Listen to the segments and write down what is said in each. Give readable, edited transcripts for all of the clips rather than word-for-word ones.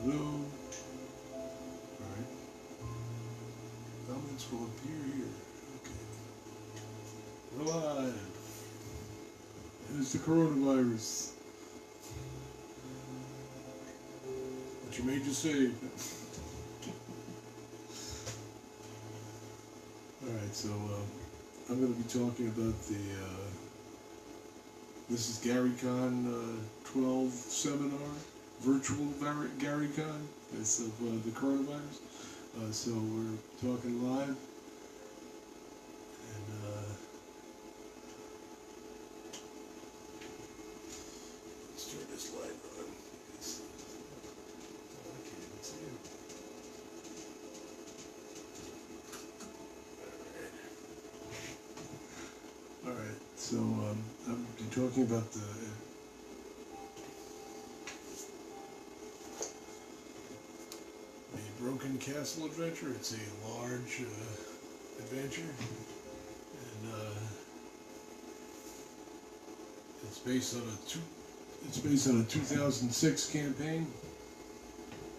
Hello? Alright. Comments will appear here. Okay. We're live. It's the coronavirus. What you made you say. Alright, so I'm going to be talking about this is GaryCon 12 seminar, virtual GaryCon. It's of the coronavirus. So we're talking live. And let's turn this light on. I can't even see it. Alright, so I'm talking about the Broken Castle adventure. It's a large adventure, and it's based on a 2006 campaign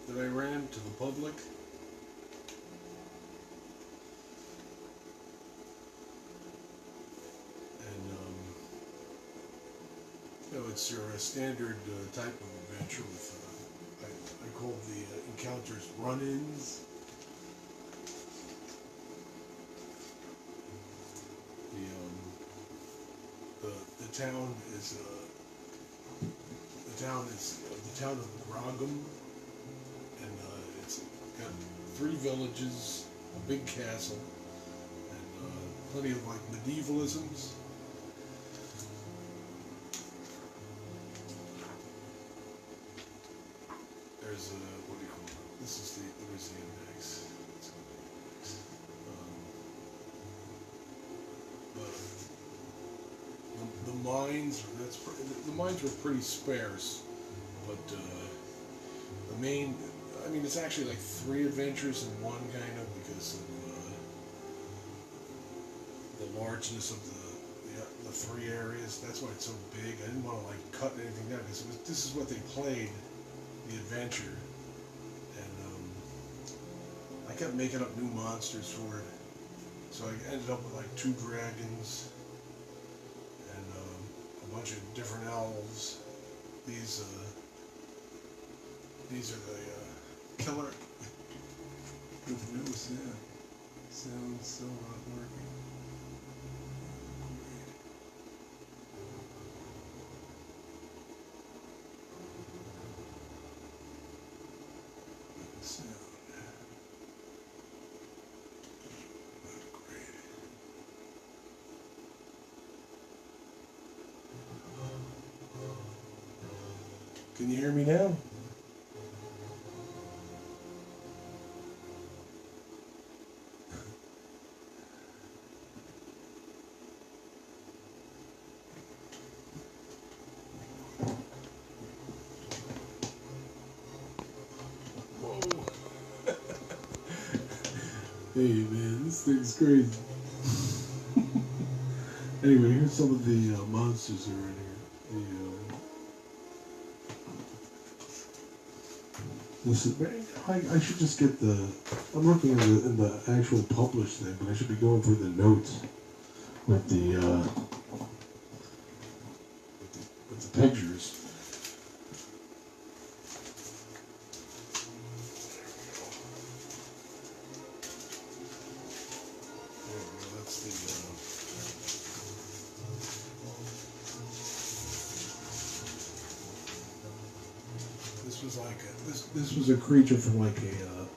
that I ran to the public. It's a standard type of adventure with, I call the encounters run-ins. The town is the town of Grogham, and it's got 3 villages, a big castle, and plenty of like medievalisms. There's what do you call it? This is where's the index? Let's go to the index. The mines. The mines were pretty sparse, but the main. I mean, it's actually like 3 adventures in one, kind of, because of the largeness of the 3 areas. That's why it's so big. I didn't want to like cut anything down because this is what they played. The adventure, and I kept making up new monsters for it, so I ended up with like 2 dragons and a bunch of different elves. These are the killer. No sound. Sounds so not working. Can you hear me now? Whoa. Hey man, this thing's crazy. Anyway, here's some of the monsters that are in here. I should just get the. I'm looking in the actual published thing, but I should be going through the notes with the pictures. There we go. That's the. This was a creature from like a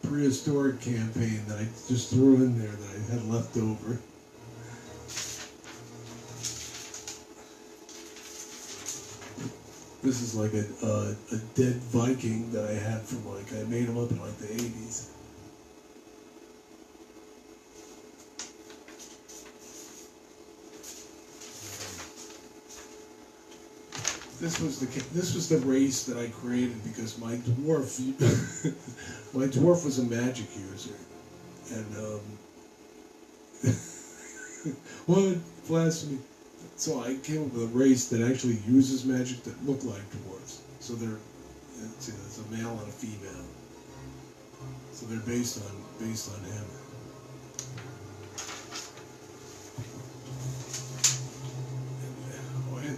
prehistoric campaign that I just threw in there that I had left over. This is like a dead Viking that I had from like, I made him up in like the 80s. This was the race that I created because my dwarf was a magic user, and what blasphemy! So I came up with a race that actually uses magic that look like dwarves. So they're it's a male and a female. So they're based on him.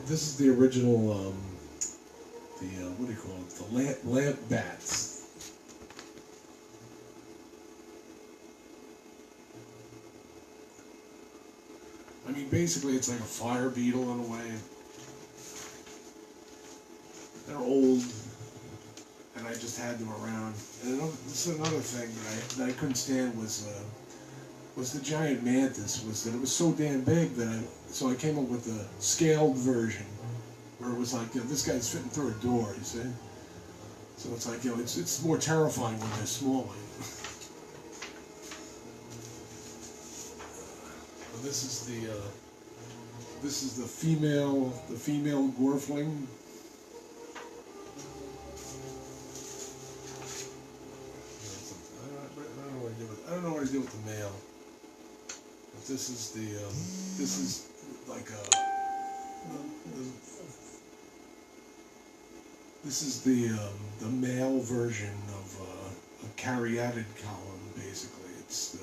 This is the original, what do you call it? The lamp bats. I mean, basically, it's like a fire beetle in a way. They're old, and I just had them around. And this is another thing that I couldn't stand was the giant mantis. Was that it was so damn big that I came up with a scaled version where it was like, this guy's fitting through a door. You see? So it's like, it's more terrifying when they're small. This is the female Gorfling. I don't know what to do with the male. But this is the male version of a caryatid column. Basically, it's the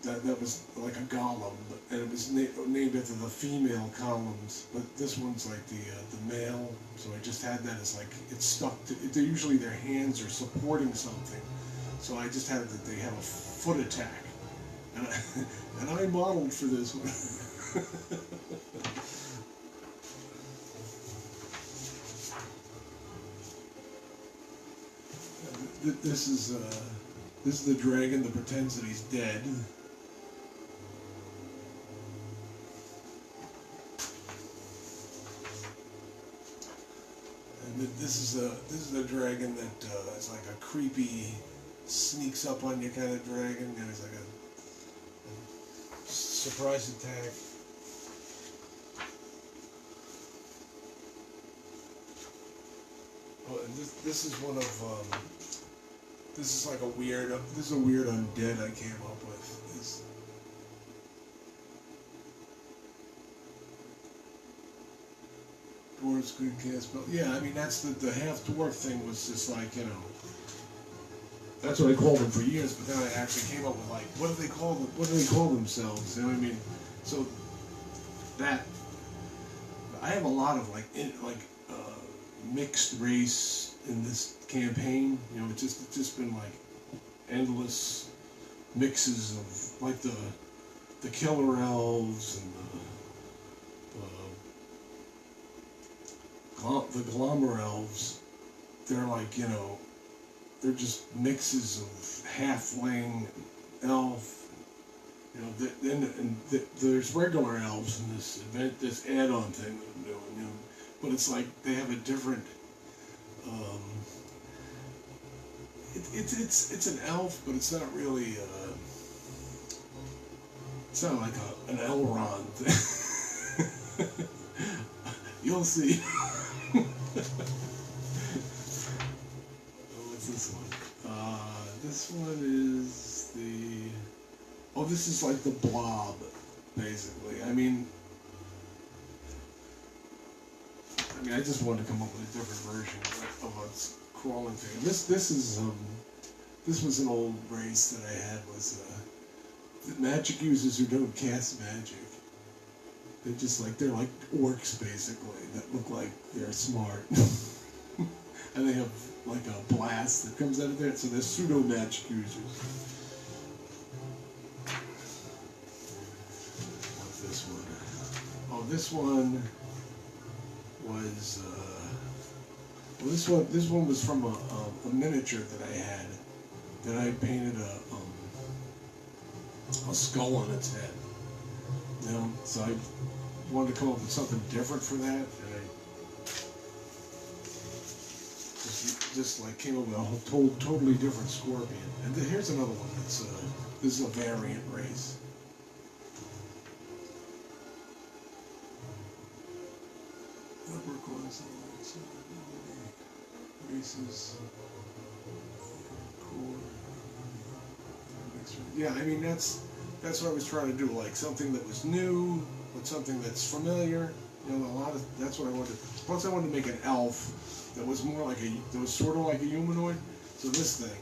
that was like a golem, and it was named after the female columns. But this one's like the male, so I just had that as like it's stuck to. Usually their hands are supporting something, so I just had that they have a foot attack, and I modeled for this one. This is the dragon that pretends that he's dead. And this is the dragon that is like a creepy, sneaks up on you kind of dragon. And it's like a surprise attack. Oh, and this is one of this is like a weird undead I came up with. Dwarves could cast spells. Yeah, I mean that's the half dwarf thing was just like, that's what I called them for years, but then I actually came up with like, what do they call themselves? You know what I mean? So that I have a lot of mixed race in this campaign. It's just been like endless mixes of like the killer elves and the glamour elves. They're like, they're just mixes of halfling, elf. There's regular elves in this event, this add-on thing that I'm doing. But it's like they have a different. It's an elf, but it's not really. It's not like an Elrond thing. You'll see. What's this one? This one is the. Oh, this is like the blob, basically. I mean, I just wanted to come up with a different version of a crawling thing. This was an old race that I had, was magic users who don't cast magic. They're like orcs basically that look like they're smart, and they have like a blast that comes out of there. So they're pseudo magic users. What's this one? Oh, this one was this one was from a miniature that I had, that I painted a skull on its head. So I wanted to come up with something different for that, and I just like came up with a totally different scorpion. And here's another one that's this is a variant race. Races. Yeah, I mean that's what I was trying to do, like something that was new, but something that's familiar. You know, that's what I wanted. Plus, I wanted to make an elf that was more like that was sort of like a humanoid. So this thing,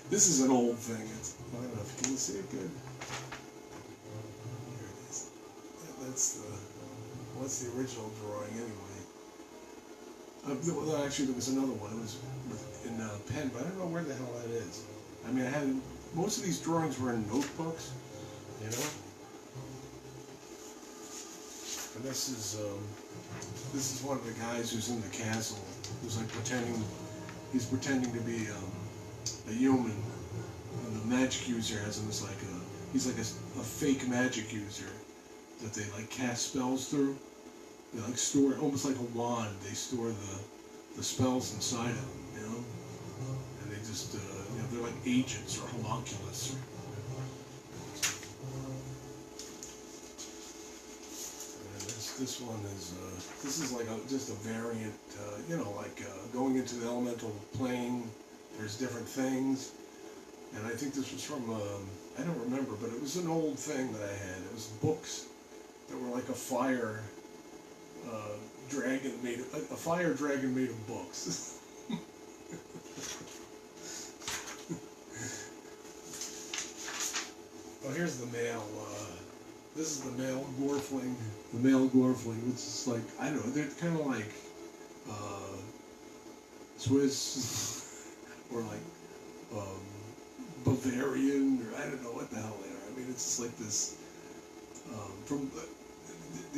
this is an old thing. I don't know if you can see it good. Here it is. That's the original drawing anyway. Well, actually, there was another one. It was in pen, but I don't know where the hell that is. I mean, most of these drawings were in notebooks, you know. And this is one of the guys who's in the castle, who's like he's pretending to be a human, and the magic user has him as like he's like a fake magic user that they like cast spells through. They like store, almost like a wand, they store the spells inside of them, you know? And they just, you know, they're like agents or homunculus. And this one is, this is like just a variant, you know, like going into the elemental plane, there's different things. And I think this was from, I don't remember, but it was an old thing that I had. It was books that were like a fire dragon made a fire dragon made of books. Oh, here's the male. This is the male Gorfling. The male Gorfling, which is like, I don't know, they're kind of like Swiss or like Bavarian, or I don't know what the hell they are. I mean, it's just like this from.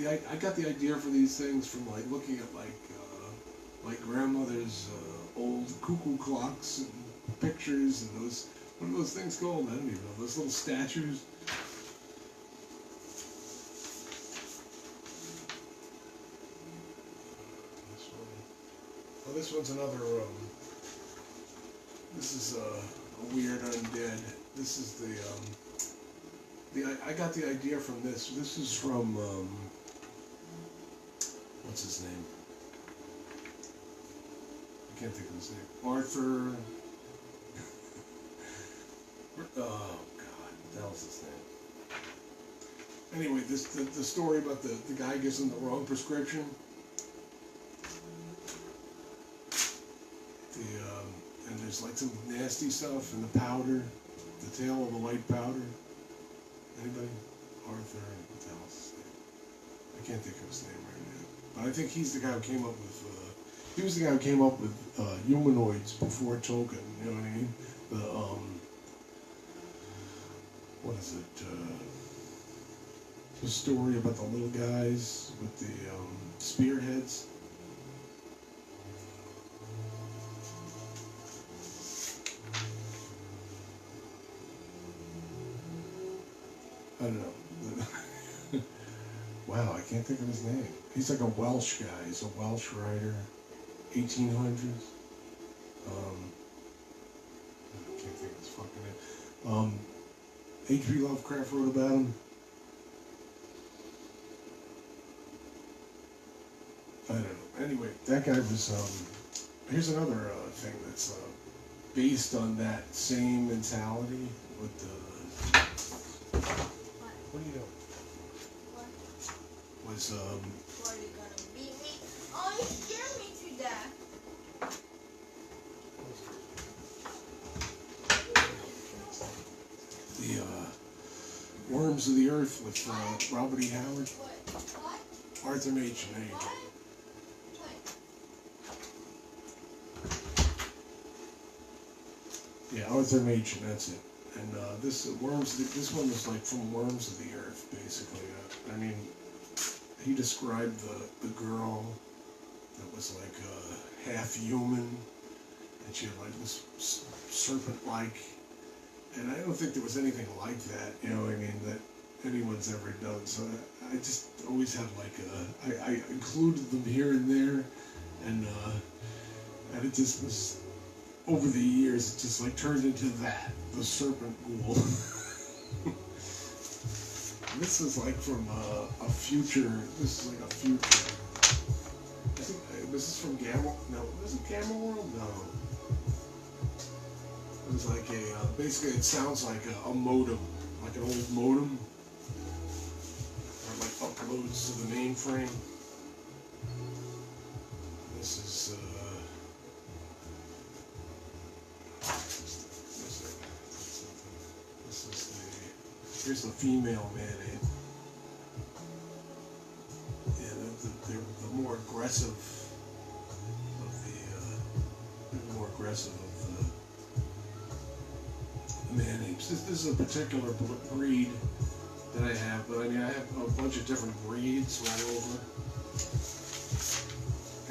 I got the idea for these things from like looking at like grandmother's old cuckoo clocks and pictures and those, what are those things called? I don't even know, those little statues. Oh, this one's another, this is a weird undead. This is I got the idea from this. This is from, what's his name? I can't think of his name. Arthur. Oh, God. What the hell's his name? Anyway, the story about the guy gives him the wrong prescription. And there's like some nasty stuff in the powder. The tail of the white powder. Anybody? Arthur, what the hell's his name? I can't think of his name right now. But I think he's the guy who came up with, he was the guy who came up with humanoids before Tolkien, you know what I mean? What is it? The story about the little guys with the spearheads. I don't know. Wow, I can't think of his name. He's like a Welsh guy. He's a Welsh writer. 1800s. I can't think of his fucking name. H.P. Lovecraft wrote about him. I don't know. Anyway, that guy was, here's another thing that's based on that same mentality with the... What are you doing? What? Was, What are you gonna beat me? Oh, you scared me to death. the Worms of the Earth with Robert E. Howard. What? Arthur Machen, there you go. Yeah, Arthur Machen, that's it. And this one was like from Worms of the Earth, basically. I mean, he described the girl that was like half human, and she had like this serpent-like, and I don't think there was anything like that, you know, I mean, that anyone's ever done. So I just always had like I included them here and there, and it just was. Over the years, it just like turned into that, the serpent ghoul. This is like from a future. This is like a future. I think this is from Gamma. No, was it Gamma World? No. It was like a basically. It sounds like a modem, like an old modem. Or like, oh come downloads to the mainframe. This is here's the female man-ape. Yeah, the more aggressive of the man-apes. This is a particular breed that I have, but I mean I have a bunch of different breeds all over.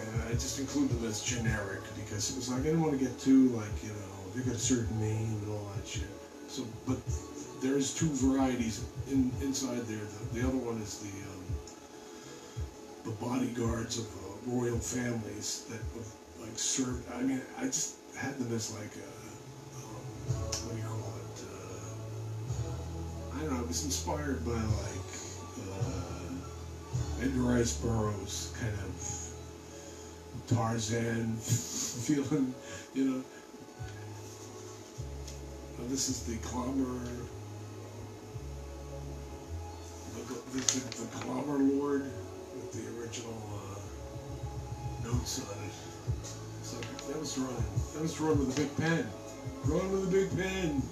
And I just include them as generic because it was like I didn't want to get too like, you know, they got a certain name and all that shit. So, but there's two varieties inside there. The other one is the bodyguards of royal families that like served. I mean, I just had them as like what do you call it? I don't know. It was inspired by like Edgar Rice Burroughs kind of Tarzan feeling, you know. This is the clobber. The clobber lord with the original notes on it. So that was drawn. That was drawn with a big pen. Drawn with a big pen.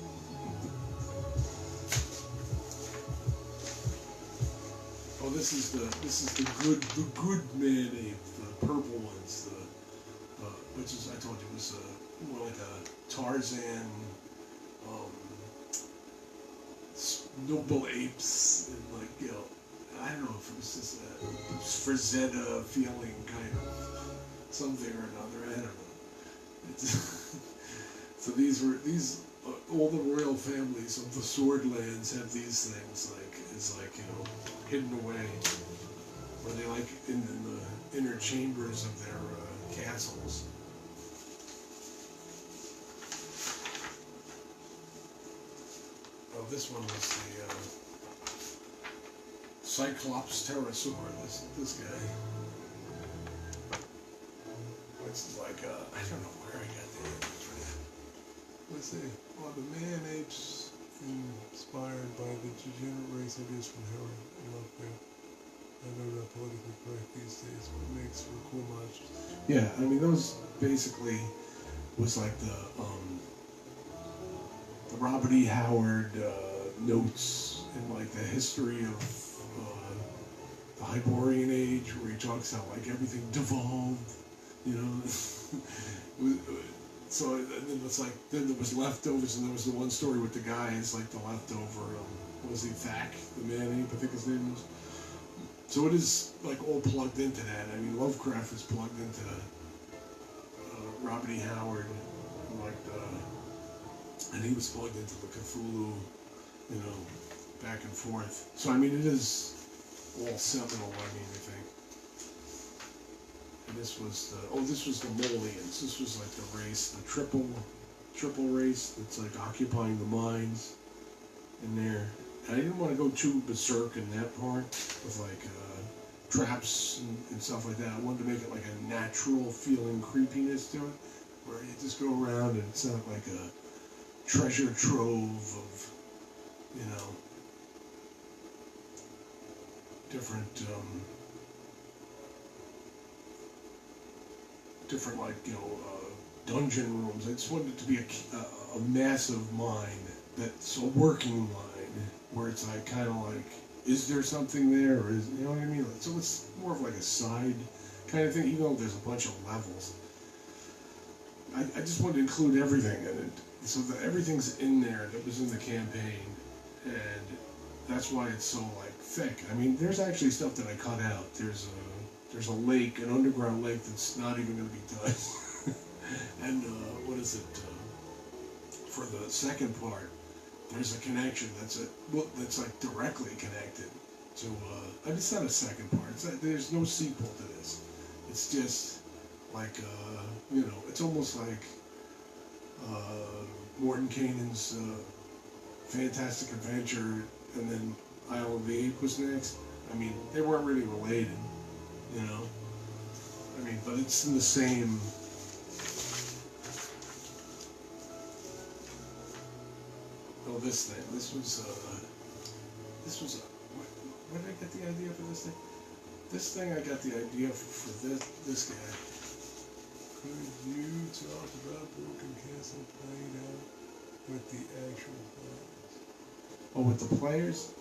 Oh, this is the good man-ape, the purple ones, which is I told you was more like a Tarzan. Noble apes and like, you know, I don't know if it was just a Frazetta feeling kind of something or another. I don't know. So these all the royal families of the Swordlands have these things like it's like, you know, hidden away, or they like in the inner chambers of their castles. Oh, this one was the Cyclops pterosaur. This guy. It's like I don't know where I got the image for that. Let's see. Oh, the man-apes inspired by the degenerate race ideas from Harold and Lockwood. I know not politically correct these days, but it makes for cool monsters. Yeah, I mean those basically was like the Robert E. Howard notes in like the history of the Hyborian age, where he talks how like everything devolved, you know. So and then it's like then there was leftovers, and there was the one story with the guy. It's like the leftover. What was he? Thack, the man-ape, I think his name was. So it is like all plugged into that. I mean, Lovecraft is plugged into Robert E. Howard, like and he was plugged into the Cthulhu, you know, back and forth. So I mean, it is all seminal. I mean, I think. And this was the Molians. This was like the race, the triple race that's like occupying the mines in there. And I didn't want to go too berserk in that part with like traps and stuff like that. I wanted to make it like a natural feeling creepiness to it, where you just go around and it's not like a treasure trove of, you know, different like, you know, dungeon rooms. I just wanted it to be a massive mine that's a working mine, where it's like kind of like, is there something there, or is, you know what I mean? So it's more of like a side kind of thing, even though there's a bunch of levels. I just wanted to include everything in it, so that everything's in there that was in the campaign, and that's why it's so like thick. I mean, there's actually stuff that I cut out. There's a lake, an underground lake that's not even going to be done. And what is it? For the second part, there's a connection that's like directly connected to. I mean, it's not a second part. There's no sequel to this. It's just like you know, it's almost like Morton Canaan's Fantastic Adventure, and then Isle of the Ape was next. I mean, they weren't really related. You know, I mean, but it's in the same. Oh, this thing. This was. where did I get the idea for this thing? This thing I got the idea for this guy. Could you talk about Broken Castle playing out with the actual players? Oh, with the players?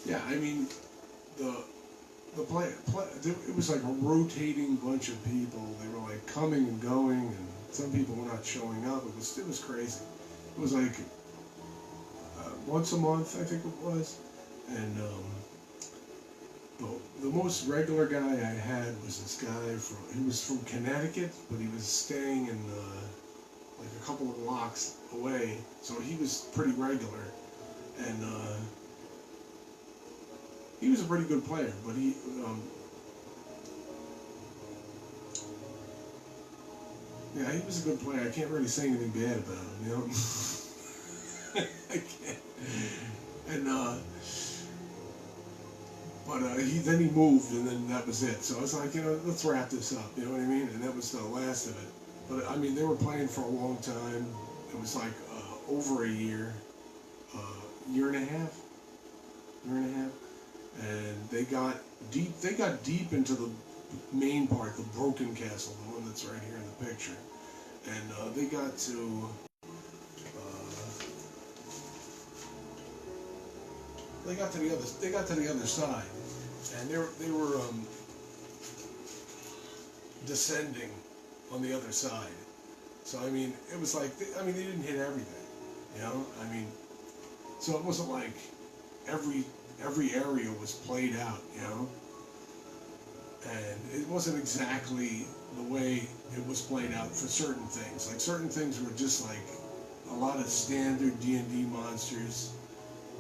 Yeah, I mean, it was like a rotating bunch of people. They were like coming and going, and some people were not showing up. It was crazy. It was like once a month, I think it was, and the most regular guy I had was this guy he was from Connecticut, but he was staying in like a couple of blocks away, so he was pretty regular, and he was a pretty good player, but he yeah, he was a good player. I can't really say anything bad about him, you know. I can't. And then he moved, and then that was it. So I was like, you know, let's wrap this up. You know what I mean? And that was the last of it. But I mean, they were playing for a long time. It was like over a year, year and a half, and they got deep. They got deep into the main part, the Broken Castle, the one that's right here in the picture, and they got to. They got to the other side, and they were descending on the other side. So I mean, it was like they didn't hit everything, you know. I mean, so it wasn't like every area was played out, you know. And it wasn't exactly the way it was played out for certain things. Like certain things were just like a lot of standard D&D monsters.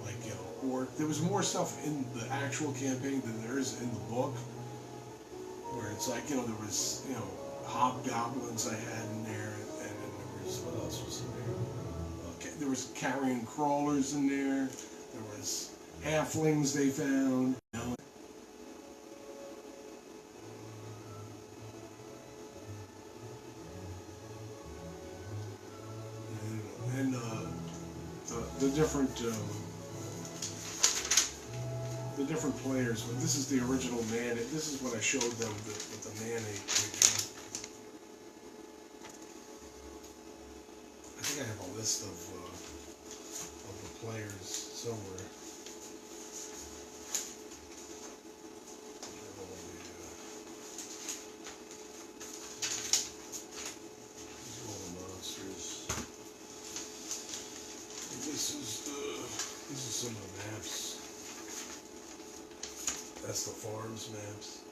Like, you know, or there was more stuff in the actual campaign than there is in the book, where it's like, you know, there was, you know, hobgoblins I had in there, and then there was, what else was in there? Okay, there was carrion crawlers in there, there was halflings they found, you know. And the different players. But this is the original man. This is what I showed them with the man-ape picture. I think I have a list of the players somewhere. These are all the monsters. And these are some of the maps. That's the farms maps,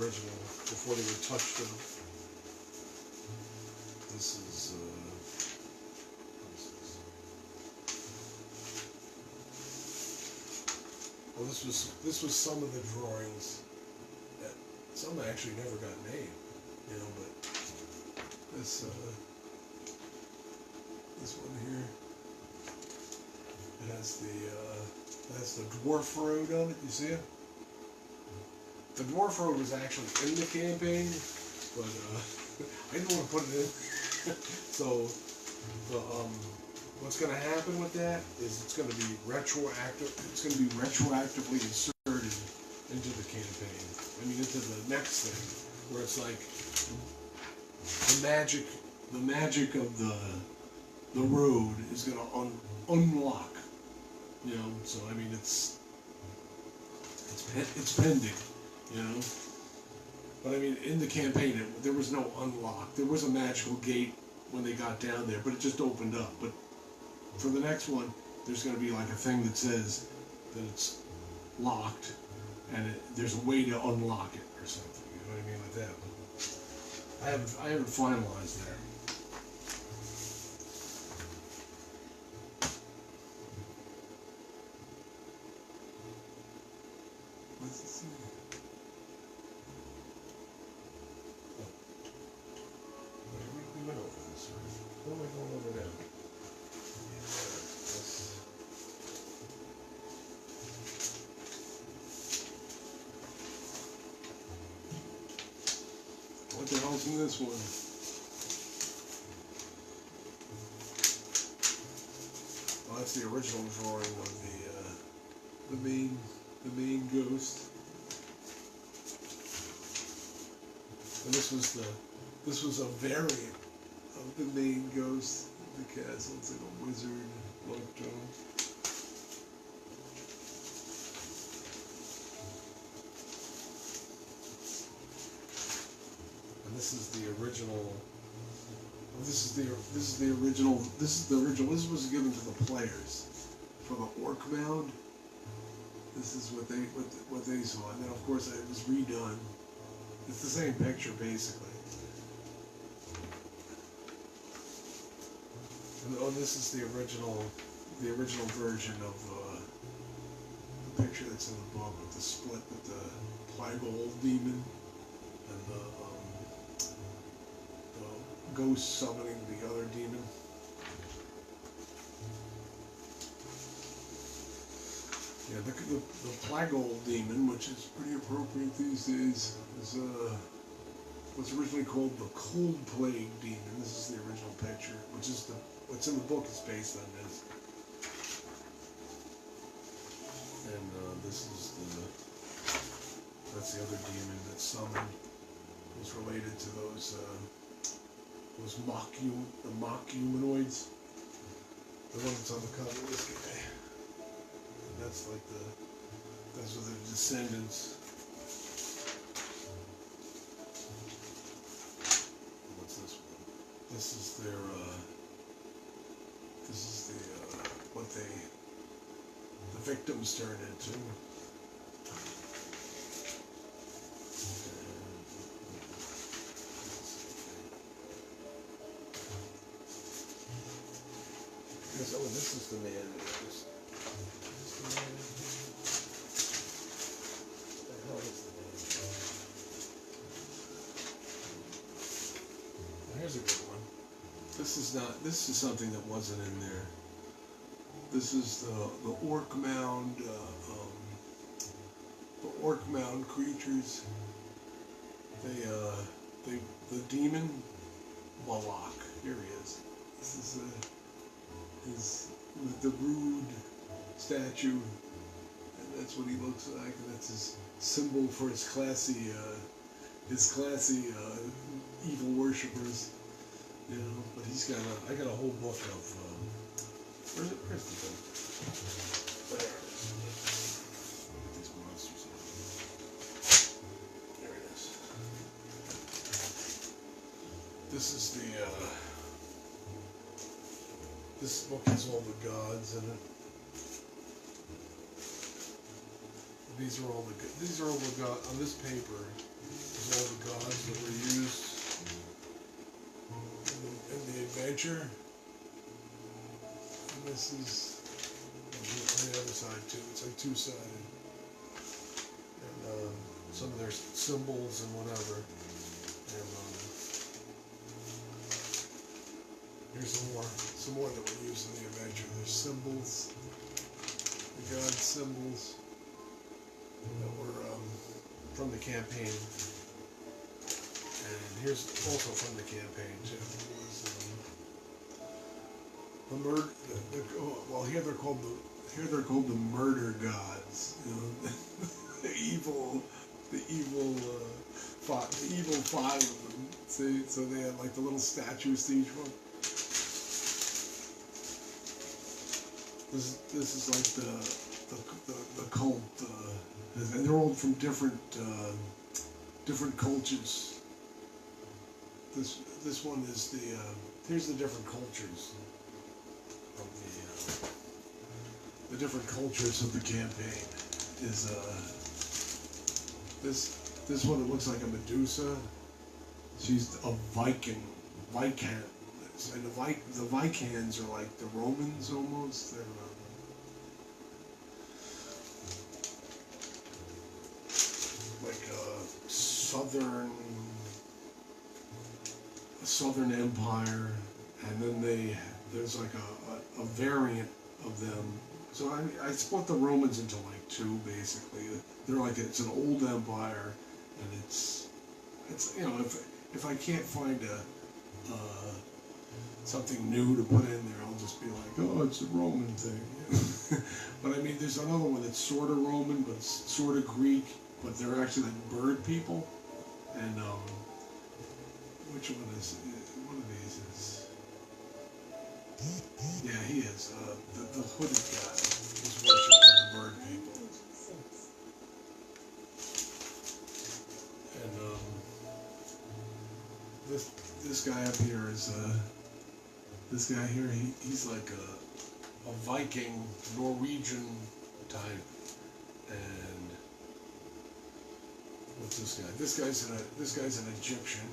original, before they were touched up. This is, well, this was some of the drawings that some actually never got made, you know, but this one here, it has the dwarf road on it, you see it? The dwarf road was actually in the campaign, but I didn't want to put it in. So what's going to happen with that is it's going to be retroactive. It's going to be retroactively inserted into the campaign. I mean, into the next thing, where it's like the magic of the road is going to unlock. You know, so I mean, it's pending. You know, but I mean, in the campaign, there was no unlock. There was a magical gate when they got down there, but it just opened up. But for the next one, there's going to be like a thing that says that it's locked, and there's a way to unlock it or something. You know what I mean, like that. But I haven't finalized that. What's it say? We went over this already. What am I going over now? What the hell's in this one? Well, that's the original drawing of the main ghost. And this was a variant of the main ghost of the castle. It's like a wizard, lockjaw. And this is the original. This is the original. This was given to the players for the orc mound. This is what they saw, and then of course it was redone. It's the same picture basically. And, this is the original version of the picture that's in the book with the split with the Weigel demon and the ghost summoning the other demon. Yeah, the Weigel demon, which is pretty appropriate these days, was originally called the Cold Plague demon. This is the original picture, which is what's in the book is based on this. And that's the other demon that's summoned. It was related to those mock humanoids. The one that's on the cover of this guy. And those are the descendants. What's this one? This is their what the victims turned into. Oh, this is the man. This is the man. What the hell is the man? Here's a good one. This is something that wasn't in there. This is the orc mound. The orc mound creatures. The demon Malak. Here he is. This is with the rude statue, and that's what he looks like, and that's his symbol for his classy evil worshippers, you know. But I got a whole book of where's the book? There it is. Look at these monsters. There it is. This is this book has all the gods in it. These are all the gods on this paper. Is all the gods that were used in the adventure. And this is on the other side too. It's like two-sided. And some of their symbols and whatever. And here's some more that were used in the adventure. There's symbols, the god symbols that were from the campaign. And here's also from the campaign too. Here they're called the murder gods. You know, the evil five of them. See, so they had like the little statues to each one. This is like the cult, and they're all from different cultures. This one is here's the different cultures of the different cultures of the campaign. Is this one that looks like a Medusa? She's a Viking. And the Vikings are like the Romans almost. They're like a southern empire, and then there's like a variant of them. So I split the Romans into like two basically. They're like it's an old empire, and it's you know if I can't find something new to put in there, I'll just be like, oh, it's a Roman thing. But I mean, there's another one that's sort of Roman, but sort of Greek, but they're actually like bird people. And which one is one of these is? Yeah, he is. The hooded guy is worshipped by the bird people. And this guy up here is this guy here. He's like a Viking, Norwegian type. And what's this guy? This guy's an Egyptian.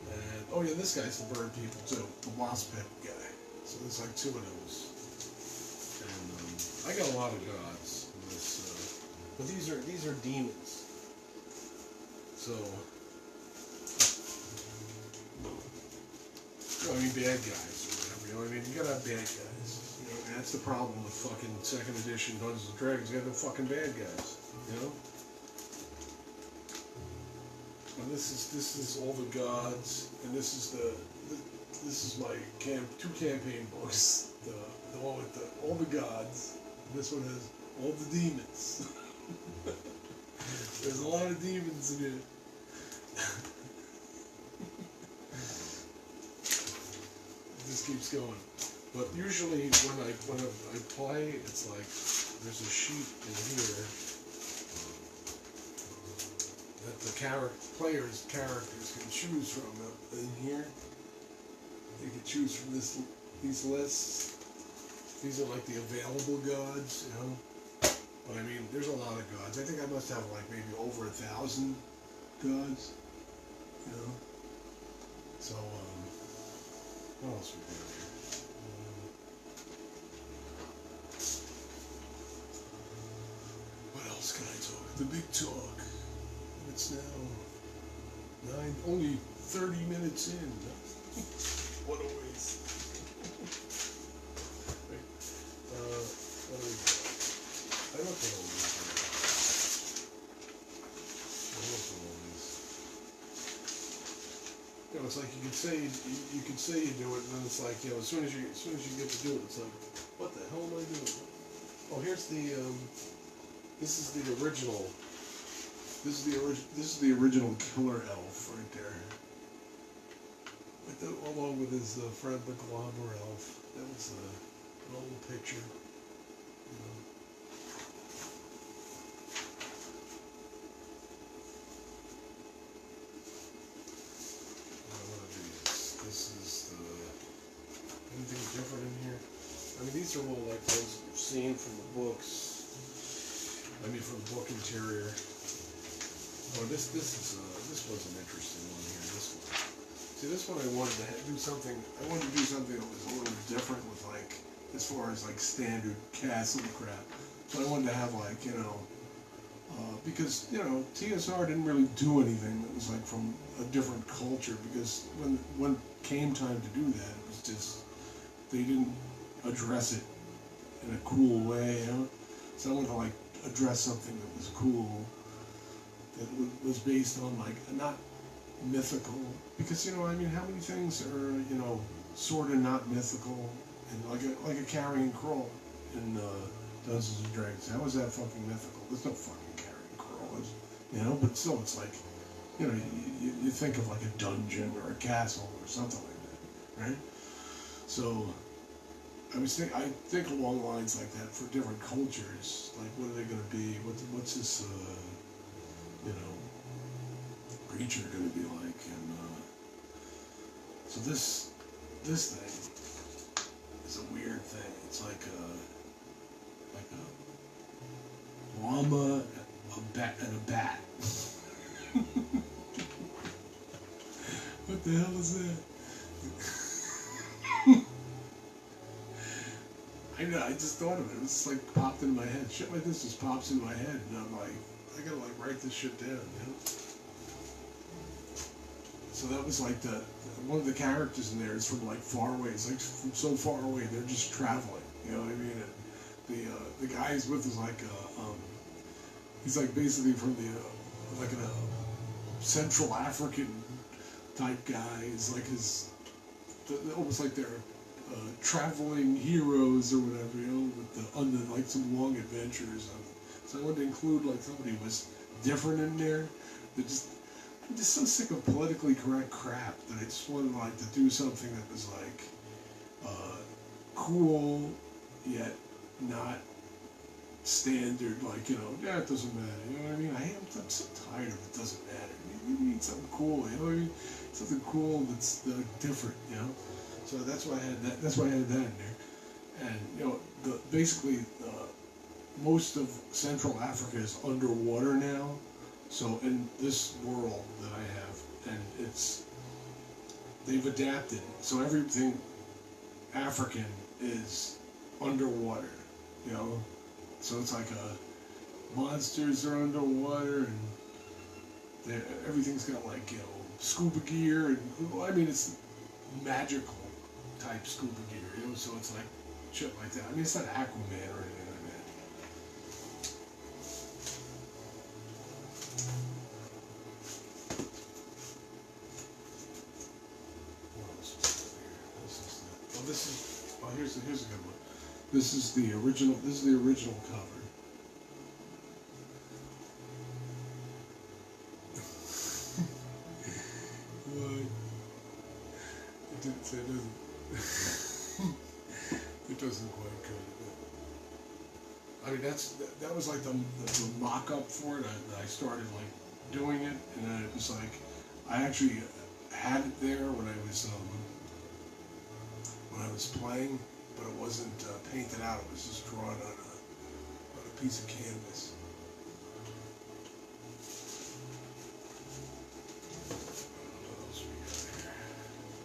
And oh yeah, this guy's the bird people too, the wasp head guy. So there's like two of those. And I got a lot of gods in this, but these are demons. So I mean bad guys or whatever. You know what I mean? You gotta have bad guys. You know, and that's the problem with fucking second edition Dungeons and Dragons. You got no fucking bad guys. You know. And this is all the gods, and this is my two campaign books. The one with all the gods. And this one has all the demons. There's a lot of demons in it. It just keeps going. But usually when I play, it's like there's a sheet in here that the players' characters can choose from. In here, they can choose from these lists. These are like the available gods, you know. But I mean, there's a lot of gods. I think I must have like maybe over 1,000 gods, you know. So, what else we got here? What else can I talk? The big talk. It's now only 30 minutes in. What a waste. Wait, I looked at all these. You know, it's like you could say you do it, and then it's like, you know, as soon as you get to do it, it's like, what the hell am I doing? Oh, here's the this is the original. This is the original killer elf right there. Along with his friend the Globber elf. That was an old picture. You know. One of these. This is anything different in here? I mean, these are all like those you've seen from the books. I mean, from the book interior. Oh, this was an interesting one here. This one. See, this one I wanted to do something. I wanted to do something that was a little different with like, as far as like standard castle crap. So I wanted to have like, you know, because you know TSR didn't really do anything that was like from a different culture. Because when came time to do that, it was just they didn't address it in a cool way. You know? So I wanted to like address something that was cool. That was based on like not mythical, because you know I mean how many things are you know sort of not mythical, and like a carrying crow in Dungeons and Dragons. How is that fucking mythical? There's no fucking carrying crow, you know. But still, it's like you know you think of like a dungeon or a castle or something like that, right? So I think along lines like that for different cultures. Like what are they going to be? What's this? You know, creature going to be like, and so this thing is a weird thing. It's like a llama, a bat, and a bat. What the hell is that? I know. I just thought of it. It was like popped in my head. Shit like this just pops in my head, and I'm like. I gotta like write this shit down, you know? So that was like one of the characters in there is from like far away. It's like from so far away, they're just traveling, you know what I mean? And the guy he's with is like, he's like basically from like a Central African type guy. He's like his almost like they're traveling heroes or whatever, you know, on the like some long adventures. So I wanted to include like somebody who was different in there. I'm just so sick of politically correct crap that I just wanted like to do something that was like cool yet not standard. Like, you know, yeah, it doesn't matter. You know what I mean? I'm so tired of it doesn't matter. You need something cool. You know what I mean? Something cool that's different. You know. So that's why I had that. That's why I had that in there. And you know, basically most of Central Africa is underwater now. So in this world that I have, and they've adapted. So everything African is underwater. You know. So it's like monsters are underwater, and everything's got like, you know, scuba gear, and I mean it's magical type scuba gear, you know. So it's like shit like that. I mean it's not Aquaman or anything like that. What else is here? Here's a good one. This is the original. This is the original cover. What? It didn't say it doesn't. It doesn't quite cut it. I mean that was like the mock-up for it. I started like doing it, and then it was like I actually had it there when I was playing. But it wasn't painted out, it was just drawn on a piece of canvas. What else we got here?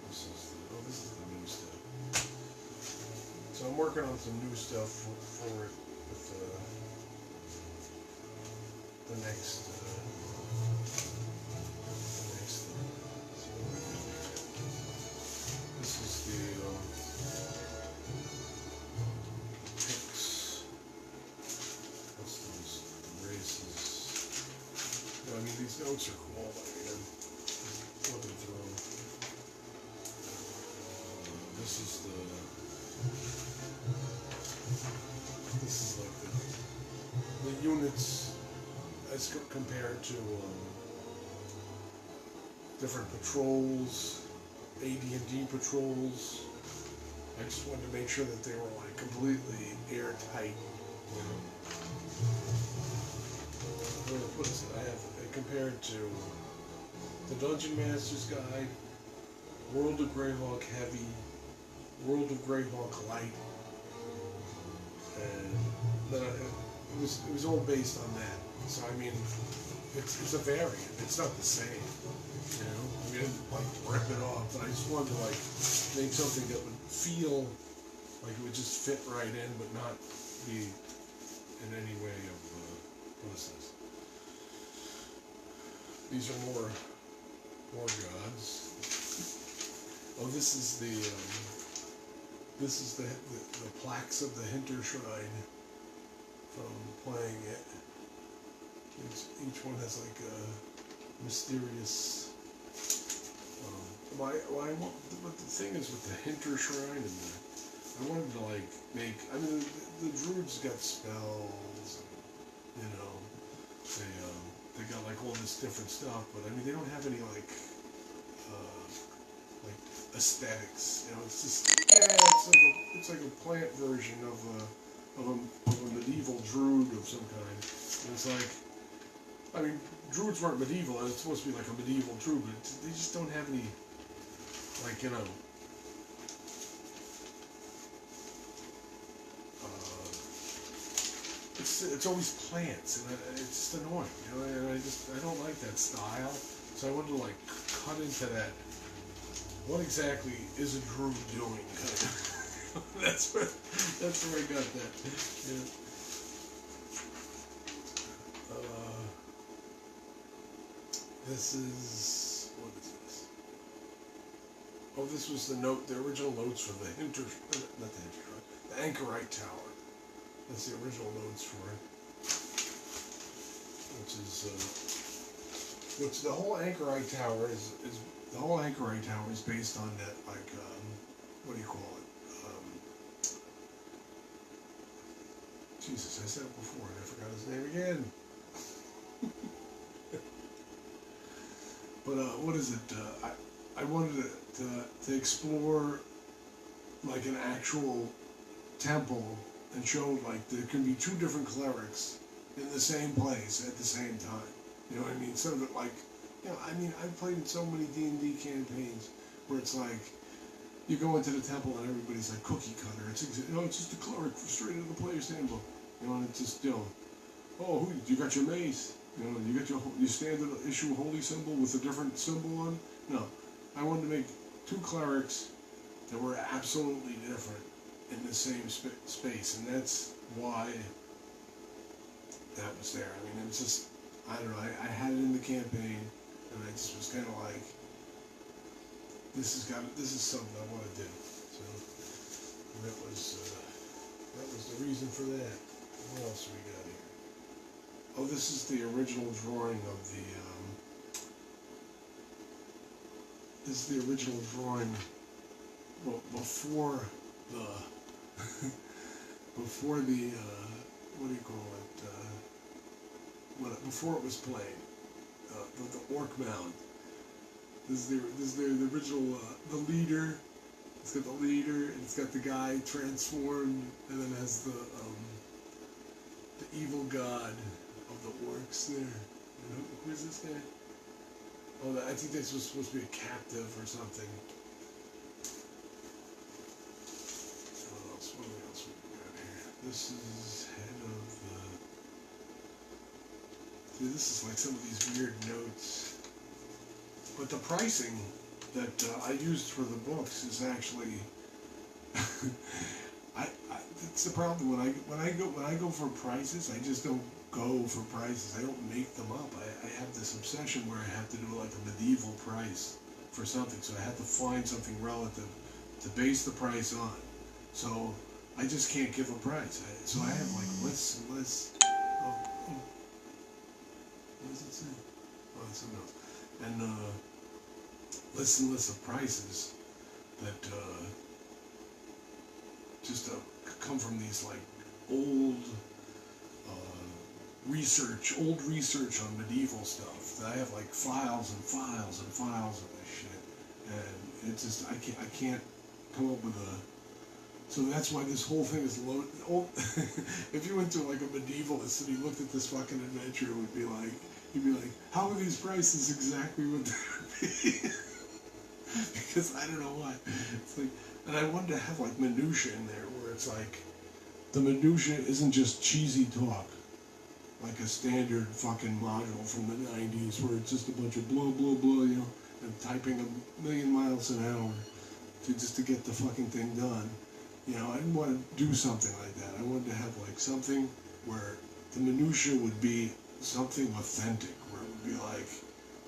This is the new stuff. So I'm working on some new stuff for it with the next thing. So this is the I mean, these notes are cool. I mean, I'm flipping through them. This is like the units as compared to different patrols, AD&D patrols. I just wanted to make sure that they were like completely airtight. You know? What is it? I have compared to the Dungeon Master's Guide, World of Greyhawk Heavy, World of Greyhawk Light, and then it was all based on that. So I mean, it's a variant. It's not the same. You know, I mean, I didn't like rip it off, but I just wanted to like make something that would feel like it would just fit right in, but not be in any way of what is this? These are more gods. Oh, this is the plaques of the Hinter Shrine from playing it. Each one has like a mysterious. But the thing is with the Hinter Shrine, and I wanted to like make. I mean, the druids got spells, and, you know, they got like all this different stuff, but I mean they don't have any like aesthetics. You know, it's just it's like a plant version of a medieval druid of some kind. And it's like, I mean, druids weren't medieval, and it's supposed to be like a medieval druid, but they just don't have any, like, you know, it's always plants, and it's just annoying, you know, and I don't like that style, so I wanted to like cut into that. What exactly is a druid doing? That's where I got that. Yeah. This is, what is this? Oh, this was the original notes for the the Anchorite Tower. That's the original notes for it, which is which the whole Anchorite Tower is the whole Anchorite Tower is based on that, like, what do you call it? Jesus, I said it before and I forgot his name again. But what is it? I wanted to explore like an actual temple and show like there can be two different clerics in the same place at the same time. You know what I mean? So that like, you know, I mean, I've played in so many D&D campaigns where it's like you go into the temple and everybody's like cookie cutter. It's you know, it's just a cleric straight into the player's handbook. You know, and it's just, you know, oh, you got your mace. You know, you got your standard issue holy symbol with a different symbol on. No, I wanted to make two clerics that were absolutely different in the same space, and that's why that was there. I mean, it's just, I don't know. I had it in the campaign, and I just was kind of like, this is something I want to do. So that was the reason for that. What else we got here? Oh, this is the original drawing of the. This is the original drawing. Well, before the. before the. What do you call it? Before it was played, the orc mound. This is the original. The leader. It's got the leader, and it's got the guy transformed, and then it has the evil god of the orcs there. And who is this guy? Oh, I think this was supposed to be a captive or something. What else we got here? This is head of the. Dude, this is like some of these weird notes. But the pricing that I used for the books is actually. That's the problem when I go for prices. I just don't go for prices. I don't make them up. I have this obsession where I have to do like a medieval price for something. So I have to find something relative to base the price on. So I just can't give a price. So I have like lists and lists. Oh. What does it say? Oh, it's something else. And lists and lists of prices that just come from these like old research on medieval stuff. I have like files and files and files of this shit, and it's just I can't come up with a. So that's why this whole thing is loaded. If you went to like a medievalist and he looked at this fucking adventure, he'd be like, how are these prices exactly what they would be? Because I don't know why. It's like, and I wanted to have like minutia in there where it's like, the minutia isn't just cheesy talk, like a standard fucking module from the 90s where it's just a bunch of blah, blah, blah, you know, and typing 1,000,000 miles an hour just to get the fucking thing done. You know, I didn't want to do something like that. I wanted to have like something where the minutia would be something authentic, where it would be like,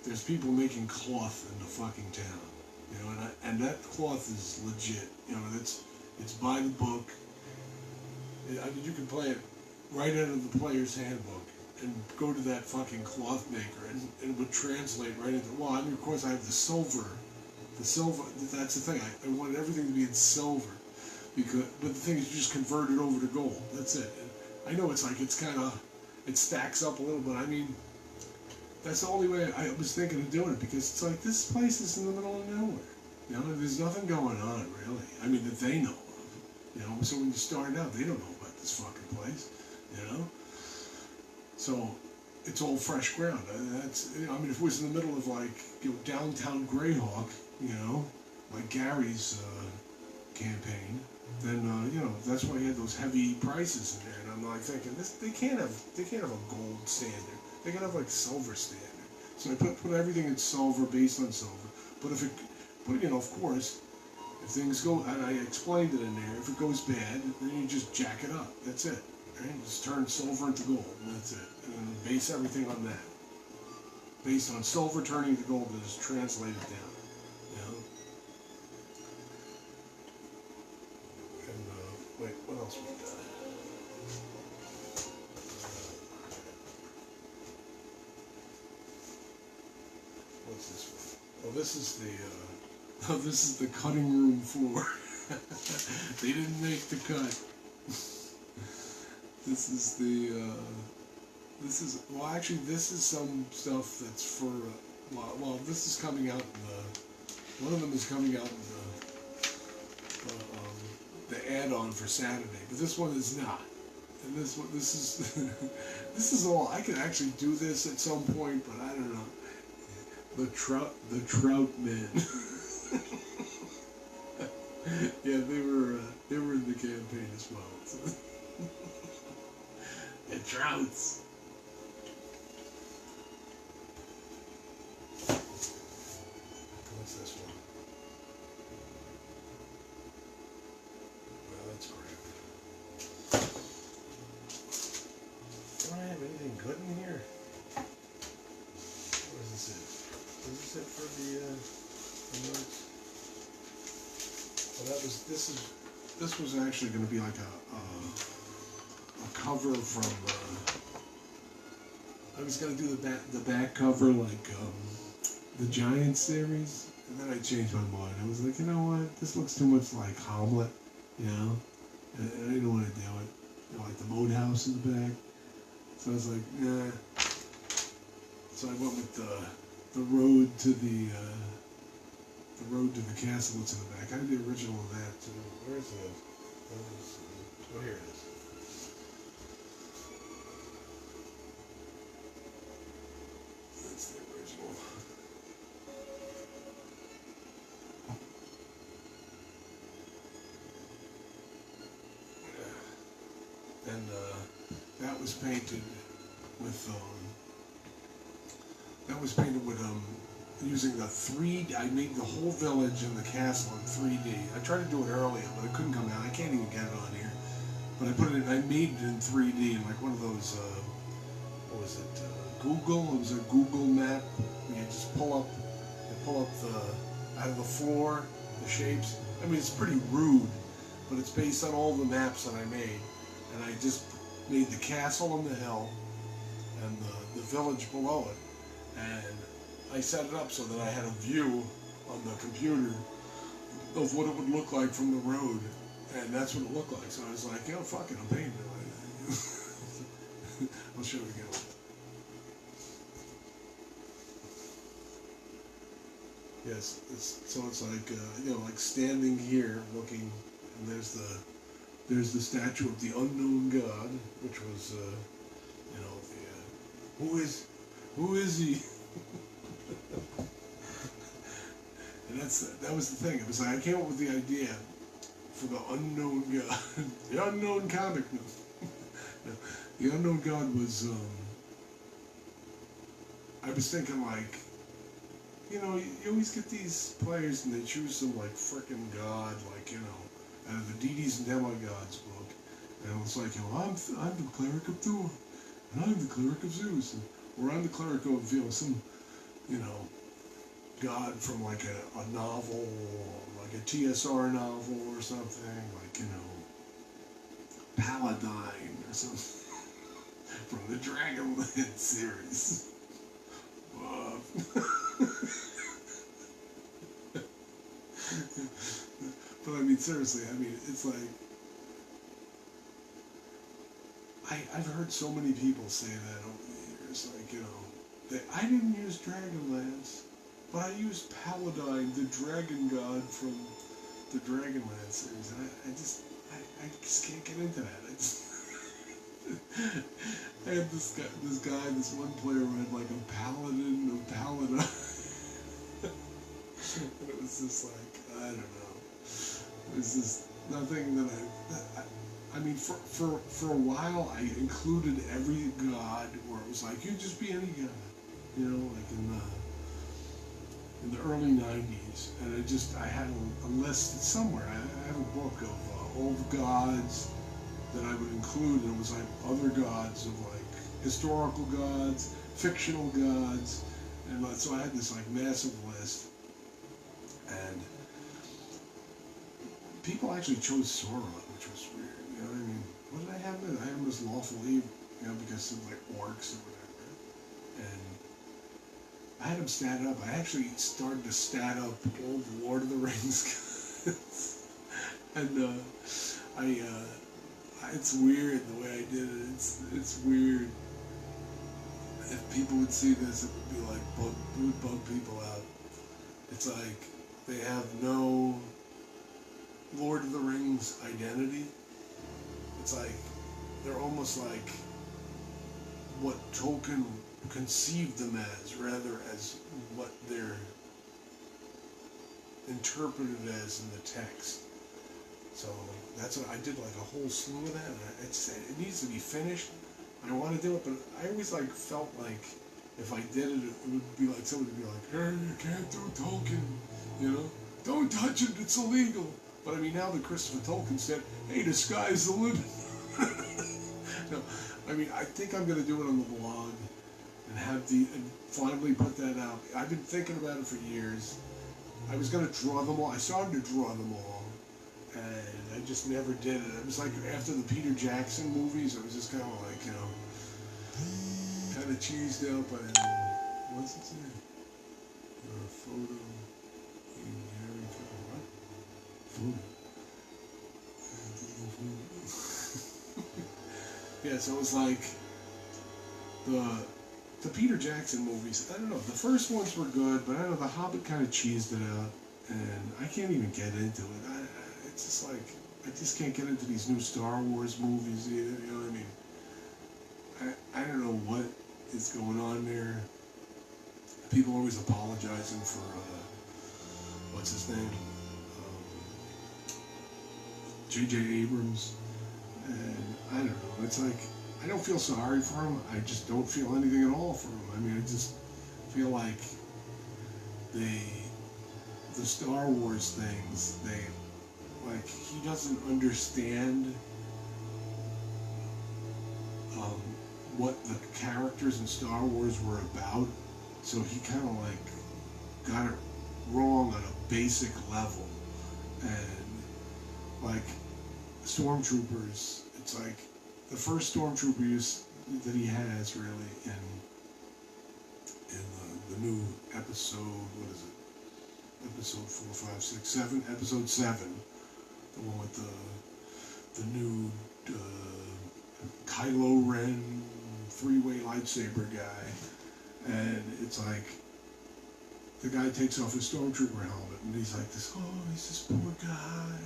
there's people making cloth in the fucking town, you know, and that cloth is legit, you know, it's by the book. I mean, you can play it right out of the player's handbook and go to that fucking cloth maker and it would translate right into, well, I mean, of course I have the silver, that's the thing, I wanted everything to be in silver, but the thing is you just convert it over to gold, that's it. And I know it's like, it stacks up a little bit, I mean, that's the only way I was thinking of doing it, because it's like, this place is in the middle of nowhere, you know, there's nothing going on, really, I mean, that they know of, you know, so when you start out, they don't know about this fucking place, you know, so it's all fresh ground. That's, you know, I mean, if it was in the middle of like, you know, downtown Greyhawk, you know, like Gary's campaign, then you know, that's why he had those heavy prices in there. And I'm like thinking, they can't have a gold standard. They can have like silver standard. So I put everything in silver, based on silver. But you know, of course, if things go, and I explained it in there, if it goes bad, then you just jack it up. That's it. Right? Just turn silver into gold, and that's it. And then base everything on that. Based on silver turning to gold, and just translate it down. You know? And, wait, what else we got? What's this one? Oh, this is the this is the cutting room floor. They didn't make the cut. This is the well, actually, this is some stuff that's for well, this is coming out in one of them is coming out in the add-on for Saturday, but this one is not. And this is this is all. I could actually do this at some point, but I don't know. The trout men. Yeah, they were in the campaign as well. So. The trouts. What's this one? Well, that's great. Do I have anything good in here? What is this? Is this it for the notes? Well, this was actually going to be like a cover from. I was going to do the back cover like the Giant series, and then I changed my mind. I was like, you know what? This looks too much like Hamlet, you know, and I didn't want to do it. You know, like the boat house in the back. So I was like, nah. So I went with the road to the castle that's in the back. I had the original of that too. Where's the? Oh, here it is. That's the original. And that was painted with using the 3D. I made the whole village and the castle in 3D. I tried to do it earlier, but it couldn't come out. I can't even get it on here. But I made it in 3D, like one of those, what was it, Google? It was a Google map. You just pull up out of the floor, the shapes. I mean, it's pretty rude, but it's based on all the maps that I made. And I just made the castle on the hill and the village below it. And I set it up so that I had a view on the computer of what it would look like from the road. And that's what it looked like. So I was like, yo, fuck it, I'm painting it like that. I'll show you again. Yes, so it's like, you know, like standing here looking, and there's the statue of the unknown god, which was, you know, who is he? And that was the thing. It was like I came up with the idea for the unknown god, the unknown comic. The unknown god was. I was thinking like, you know, you always get these players and they choose some like frickin' god, like, you know, out of the deities and demigods book, and it's like, you know, I'm the cleric of Thor, and I'm the cleric of Zeus, or I'm the cleric of, you know, some, you know, god from like a novel, like a TSR novel or something, like, you know, Paladine or something from the Dragonlance series. But I mean, seriously, I mean, it's like, I've heard so many people say that over the years, like, you know, that I didn't use Dragonlance, but I used Paladine, the dragon god from the Dragonlance series, and I just can't get into that. I had this one player who had like a paladin of Paladine. And it was just like, I don't know. It was just nothing that I mean, for a while I included every god where it was like, you just be any god. You know, like in the early 90s. And I had a list somewhere. I have a book of all the gods that I would include, and it was like other gods of like historical gods, fictional gods, and so I had this like massive list, and people actually chose Sora, which was weird. You know what I mean? What did I have then? I had him as lawful evil, you know, because of like orcs or whatever, and I I had them stat up. I actually started to stat up all the Lord of the Rings and it's weird the way I did it. It's weird. If people would see this, it would be like it would bug people out. It's like they have no Lord of the Rings identity. It's like they're almost like what Tolkien conceived them as, rather as what they're interpreted as in the text. So that's what I did, like a whole slew of that. And it needs to be finished. I want to do it, but I always like felt like if I did it, it would be like somebody would be like, "Hey, you can't do Tolkien, you know, don't touch it, it's illegal." But I mean, now that Christopher Tolkien said, "Hey, the sky's the limit." No, I mean, I think I'm going to do it on the blog and and finally put that out. I've been thinking about it for years. I was going to draw them all. I started to draw them all, and I just never did it. It was like after the Peter Jackson movies, it was just kind of like, you know, kind of cheesed up. And what's it say? Photo in Gary what? Photo. Yeah, so it was like the Peter Jackson movies. I don't know. The first ones were good, but I don't know, The Hobbit kind of cheesed it out, and I can't even get into it. It's just like I just can't get into these new Star Wars movies either. You know what I mean? I don't know what is going on there. People always apologizing for what's his name, J.J. Abrams. And I don't know, it's like, I don't feel sorry for him, I just don't feel anything at all for him. I mean, I just feel like the Star Wars things, he doesn't understand what the characters in Star Wars were about, so he kind of like got it wrong on a basic level. And like, Stormtroopers, it's like the first Stormtrooper that he has really in the new episode, what is it? Episode 4, 5, 6, 7, episode 7, the one with the new Kylo Ren three-way lightsaber guy, and it's like the guy takes off his Stormtrooper helmet and he's like this, oh, he's this poor guy.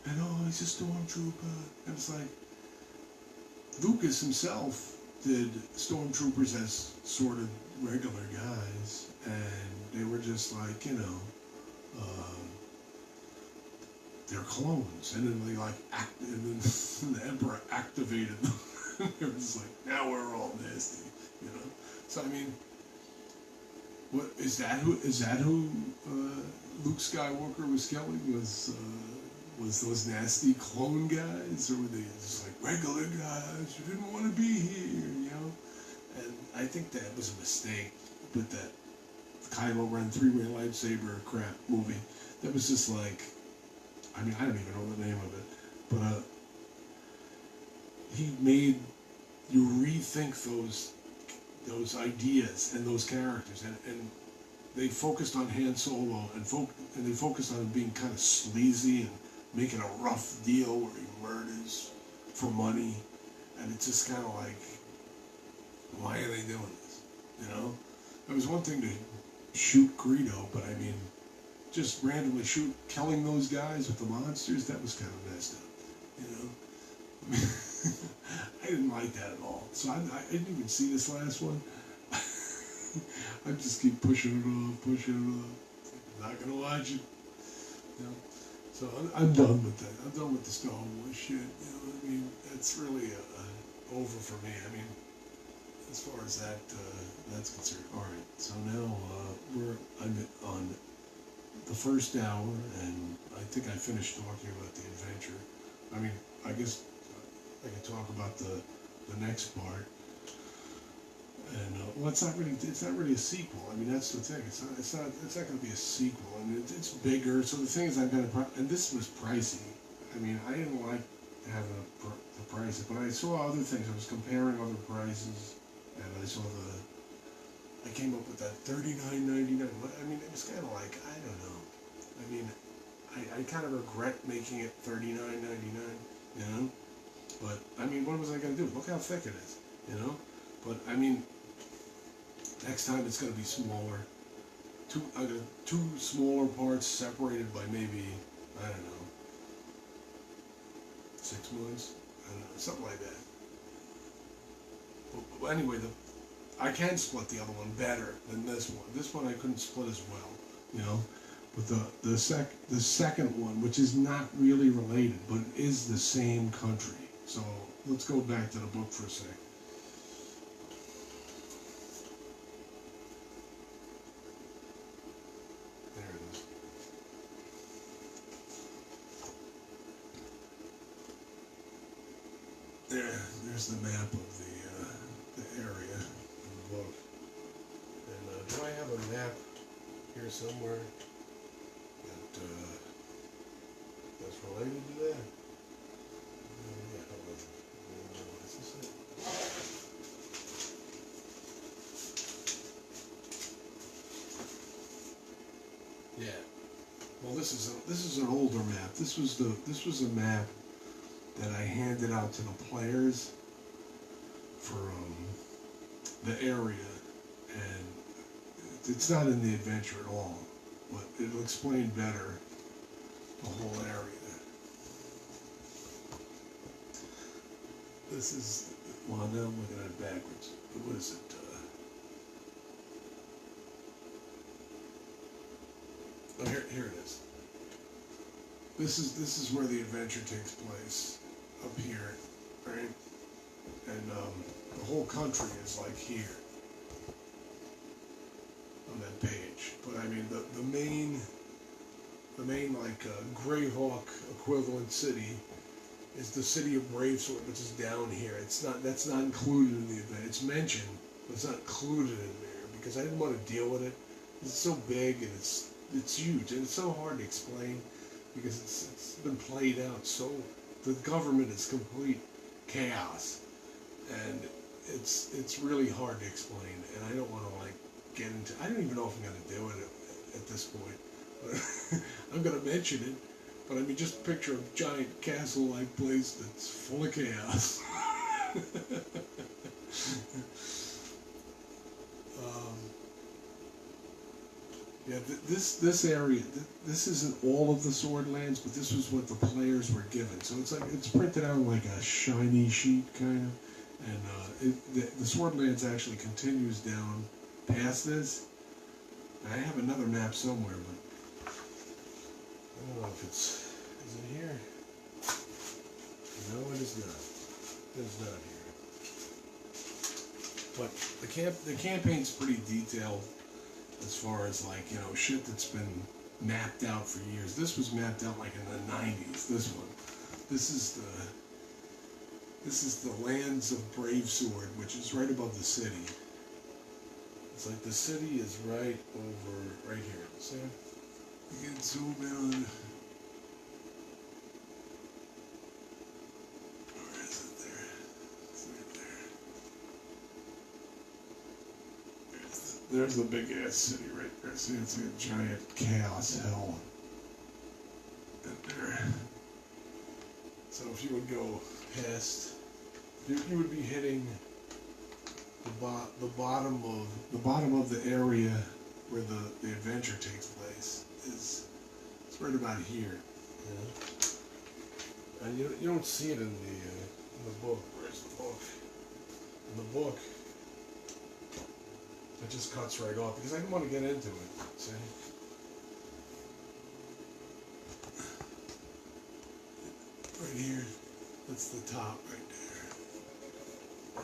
And oh, he's a stormtrooper. And it's like, Lucas himself did stormtroopers as sort of regular guys, and they were just like, you know, they're clones. And then they like and then the Emperor activated them. It was like, now we're all nasty, you know. So I mean, what is that? Who Luke Skywalker was killing? Was those nasty clone guys, or were they just like regular guys who didn't want to be here, you know? And I think that was a mistake with that Kylo Ren three-way lightsaber crap movie. That was just like, I mean, I don't even know the name of it, but he made you rethink those ideas and those characters, and they focused on Han Solo and they focused on him being kind of sleazy and making a rough deal where he murders for money, and it's just kind of like, why are they doing this? You know, it was one thing to shoot Greedo, but I mean, just randomly killing those guys with the monsters, that was kind of messed up, you know. I didn't like that at all. So I didn't even see this last one. I just keep pushing it off. I'm not gonna watch it. You know? So I'm done with that. I'm done with the Star Wars shit. You know what I mean? It's really over for me. I mean, as far as that's concerned. All right. So now I'm on the first hour, and I think I finished talking about the adventure. I mean, I guess I can talk about the next part. And well, it's not really a sequel. I mean, that's the thing. It's not going to be a sequel, and it's bigger. So the thing is, and this was pricey. I mean, I didn't like having the prices, but I saw other things. I was comparing other prices, and I saw I came up with that $39.99. I mean, it was kind of like, I don't know. I mean, I kind of regret making it $39.99, you know? But, I mean, what was I going to do? Look how thick it is, you know? But, I mean, next time it's going to be smaller. Two smaller parts separated by maybe, I don't know, 6 months? I don't know, something like that. But anyway, I can split the other one better than this one. This one I couldn't split as well, you know? But the second one, which is not really related, but is the same country. So let's go back to the book for a sec. There it is. There's the map of the area in the book. And do I have a map here somewhere that's related to that? Yeah, hold on. Is this it? Yeah. Well, this is an older map. This was a map that I handed out to the players for the area, and it's not in the adventure at all, but it'll explain better the whole area. This is, well, now I'm looking at it backwards. What is it? Oh, here it is. This is where the adventure takes place, up here, right? And the whole country is like here on that page. But I mean, the main like Greyhawk equivalent city is the city of Bravesword, which is down here. That's not included in the event. It's mentioned, but it's not included in there because I didn't want to deal with it. It's so big and it's huge and it's so hard to explain because it's been played out so. The government is complete chaos, and it's really hard to explain. And I don't want to like get into. I don't even know if I'm going to do it at this point. But I'm going to mention it. But I mean, just picture a giant castle-like place that's full of chaos. Yeah, this area, this isn't all of the Swordlands, but this was what the players were given. So it's printed out like a shiny sheet, kind of. And the Swordlands actually continues down past this. I have another map somewhere, but I don't know if is it here? No, it is not. It is not here. But the campaign's pretty detailed as far as like, you know, shit that's been mapped out for years. This was mapped out like in the 90s, this one. This is the lands of Bravesword, which is right above the city. It's like the city is right over, right here. See? You can zoom in on it. Where is it there? It's right there. There's the big ass city right there. See, it's like a giant chaos hell. Right there. So if you would go past, you would be hitting the bottom of the area where the adventure takes place. It's right about here. Yeah. And you don't see it in the book. Where's the book? In the book, it just cuts right off because I didn't want to get into it. See? Right here, that's the top right there.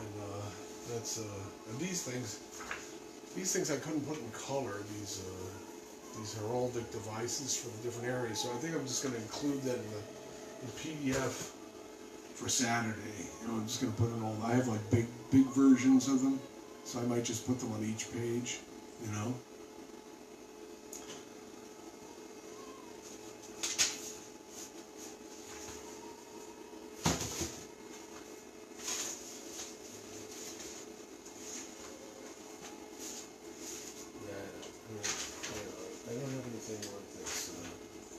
And that's and these things I couldn't put in color. These heraldic devices for the different areas. So I think I'm just going to include that in the PDF for Saturday. You know, I'm just going to put in all. I have like big versions of them, so I might just put them on each page. You know.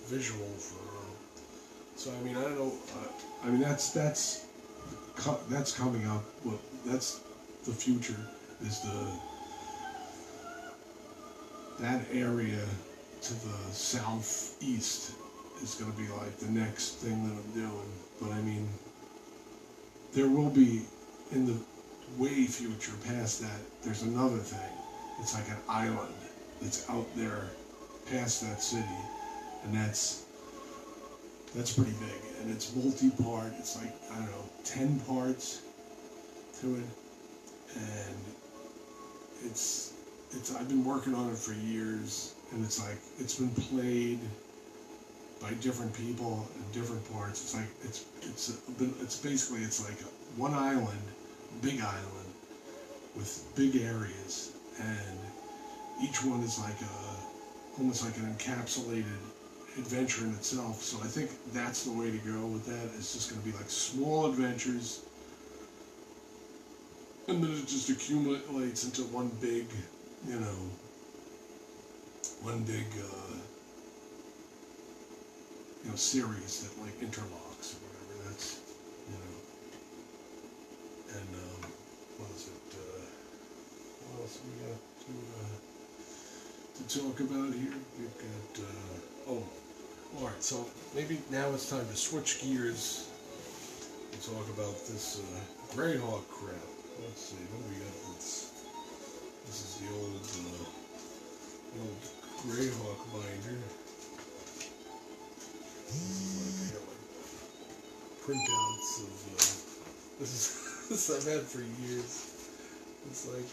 visual for. So I mean, I don't know. I mean, that's coming up. Well, that's the future. Is that area to the southeast is going to be like the next thing that I'm doing. But I mean, there will be in the way future past that. There's another thing. It's like an island that's out there past that city, and that's pretty big, and it's multi-part. It's like, I don't know, 10 parts to it, and it's I've been working on it for years, and it's like it's been played by different people in different parts. It's like it's basically like one island, big island with big areas, and each one is like almost like an encapsulated adventure in itself. So I think that's the way to go with that. It's just going to be like small adventures, and then it just accumulates into one big, series that like interlocks or whatever. That's, and what is it? What else we got to talk about here? We've got all right. So maybe now it's time to switch gears and talk about this Greyhawk crap. Let's see what we got. This is the old Greyhawk binder. This is like, I got like printouts of this I've had for years. It's like,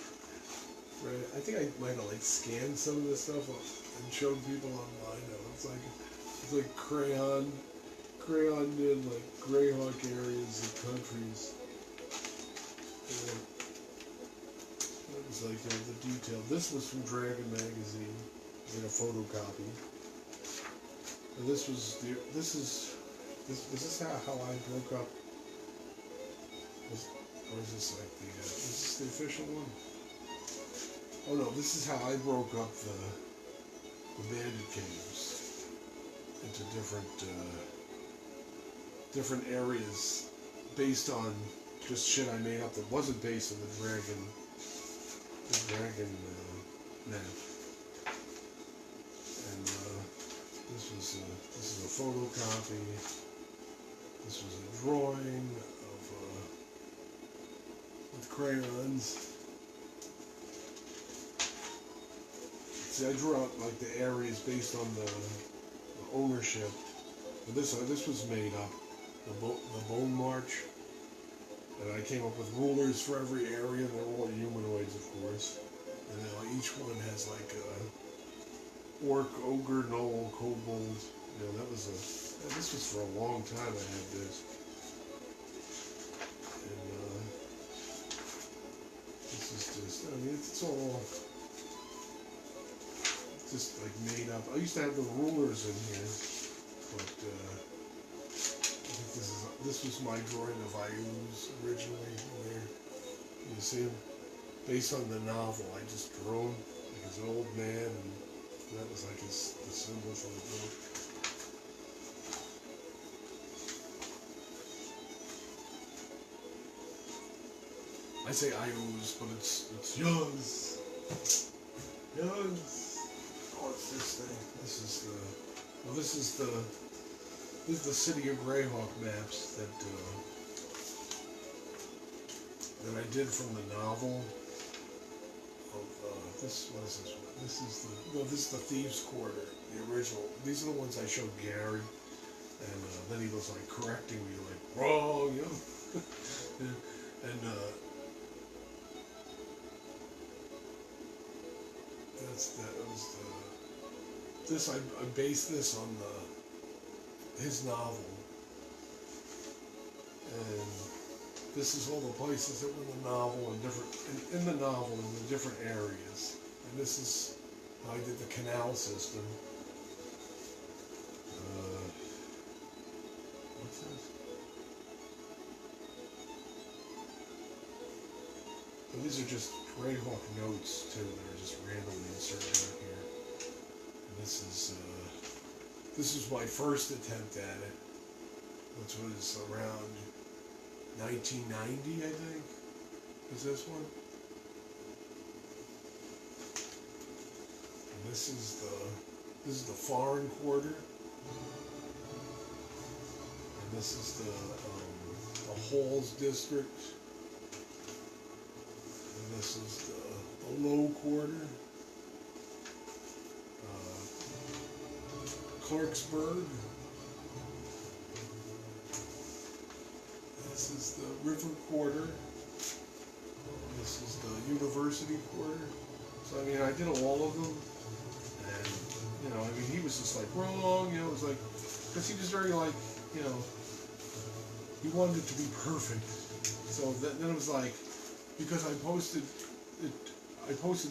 right, I think I might have like scanned some of this stuff and showed people online. It's like crayon in like Greyhawk areas and countries. That was like the detail. This was from Dragon magazine in a photocopy. And this is how I broke up. Or is this like is this the official one? Oh no, this is how I broke up the bandit caves into different areas based on just shit I made up that wasn't based on the dragon map. And this is a photocopy. This was a drawing of with crayons. See, I drew out like the areas based on the ownership. But this was made up. The Bone March. And I came up with rulers for every area. They're all humanoids, of course. And then each one has like orc, ogre, gnoll, kobold. This was for a long time I had this. And this is just, it's all just like made up. I used to have the rulers in here, but I think this was my drawing of Ayus originally. There, you see him, based on the novel. I just drew him like as an old man, and that was like the symbol for the book. I say Ayus, but it's Yuz. Yuz. Oh, it's this thing. This is the City of Greyhawk maps that I did from the novel of this. What is this one? This is the Thieves' Quarter, the original. These are the ones I showed Gary, and then he was like correcting me, like wrong, and I based this on his novel, and this is all the places that were in the novel and in the novel in the different areas, and this is how I did the canal system. What's this? And these are just Greyhawk notes too. They're just randomly inserted right here. And this is This was my first attempt at it, which was around 1990, I think. Is this one? And this is the foreign quarter, and this is the Halls district, and this is the low quarter. Clarksburg. This is the River Quarter. This is the University Quarter. So I mean, I did all of them, and you know, I mean, he was just like wrong. You know, it was like because he was very like, you know, he wanted it to be perfect. So then it was like because I posted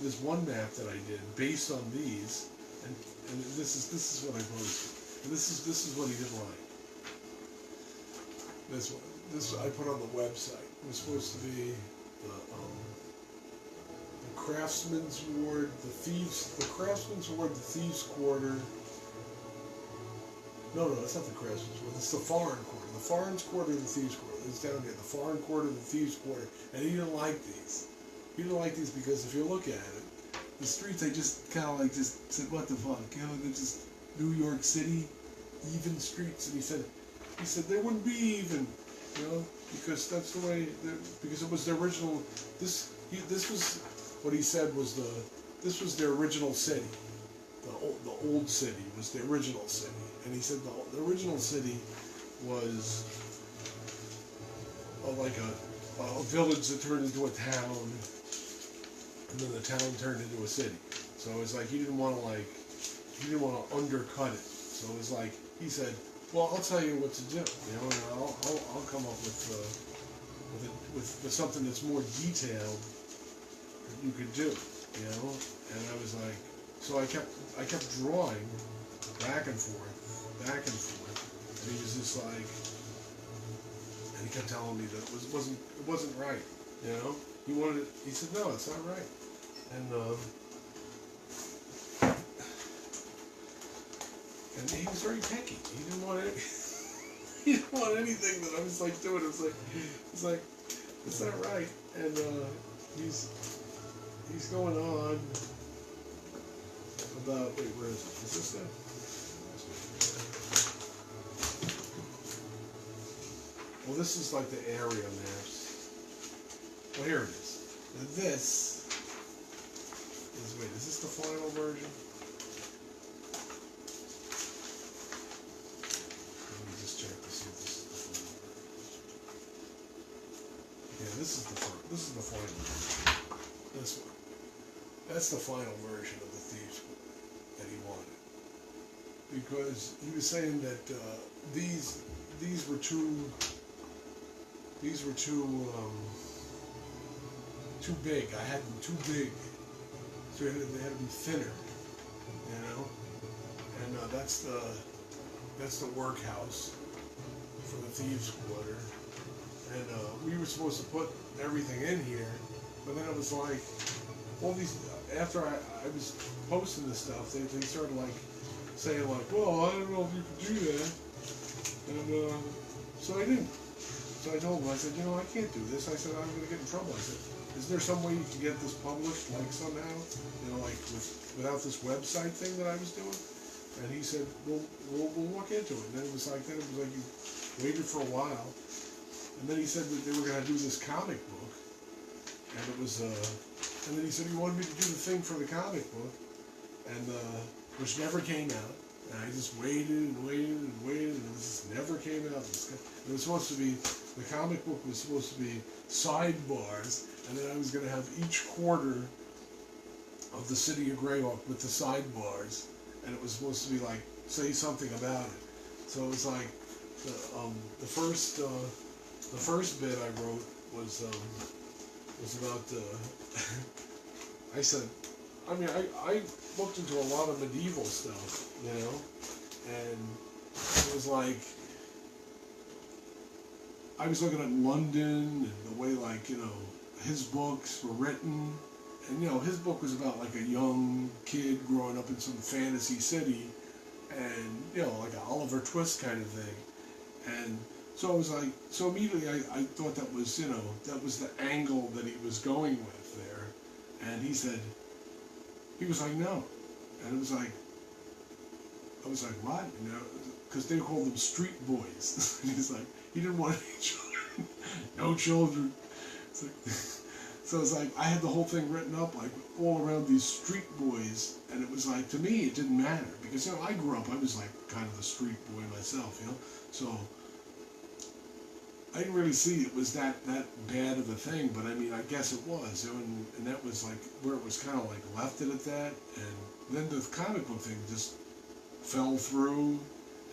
this one map that I did based on these. And this is what I posted. And this is what he didn't like. This one. This I put on the website. It was supposed to be the Craftsman's Ward, the Craftsman's Ward, the Thieves Quarter. No, it's not the Craftsman's Ward. It's the Foreign Quarter. The Foreign Quarter, the Thieves Quarter. It's down here. The Foreign Quarter, the Thieves Quarter. And he didn't like these. He didn't like these because if you look at it, the streets, I just kind of like just said, what the fuck, you know, they're just New York City, even streets, and he said they wouldn't be even, you know, because that's the way, because it was the original, this was, what he said was this was the original city, the old city was the original city, and he said the original city was like a village that turned into a town, and then the town turned into a city. So it was like he didn't want to undercut it. So it was like he said, "Well, I'll tell you what to do. You know, and I'll come up with something that's more detailed that you could do. You know." And I was like, so I kept drawing back and forth, and he was just like, and he kept telling me that it wasn't right. You know, he said, "No, it's not right." And he was very picky. He didn't want anything that I was like doing. It's like it's not right. And he's going on about, wait, where is it? Is this it? Well, this is like the area maps. Well, here it is. Now this is, wait, is this the final version? Let me just check to see if this is the final version. Yeah, this is the final version. This one. That's the final version of the Thieves that he wanted. Because he was saying that these were too big. I had them too big, so they had to be thinner, you know. And that's the workhouse for the Thieves Quarter. And we were supposed to put everything in here, but then it was like all these. After I was posting this stuff, they started like saying like, "Well, I don't know if you could do that," and so I didn't. So I told him, I said, "You know, I can't do this." I said, "I'm going to get in trouble." I said, "Is there some way you can get this published, like somehow, you know, like without this website thing that I was doing?" And he said, "We'll look into it." And then it was like you waited for a while, and then he said that they were going to do this comic book, and it was and then he said he wanted me to do the thing for the comic book, and which never came out. And I just waited and waited and waited, and it just never came out. It was supposed to be, the comic book was supposed to be sidebars, and then I was going to have each quarter of the city of Greyhawk with the sidebars, and it was supposed to be like, say something about it. So it was like, the first bit I wrote was about, I said, I mean, I looked into a lot of medieval stuff, you know, and it was like, I was looking at London and the way, like, you know, his books were written, and, you know, his book was about, like, a young kid growing up in some fantasy city, and you know, like an Oliver Twist kind of thing. And so I was like, so immediately I thought that was, you know, that was the angle that he was going with there. And he said, he was like, no. And it was like, I was like, what? You know, because they called them street boys. And he's like, he didn't want any children. No children. It's like, so it's like, I had the whole thing written up like all around these street boys. And it was like, to me, it didn't matter. Because, you know, I grew up, I was like kind of a street boy myself, you know. So I didn't really see it was that bad of a thing, but I mean, I guess it was, you know, and that was like where it was kind of like left it at that, and then the comic book thing just fell through,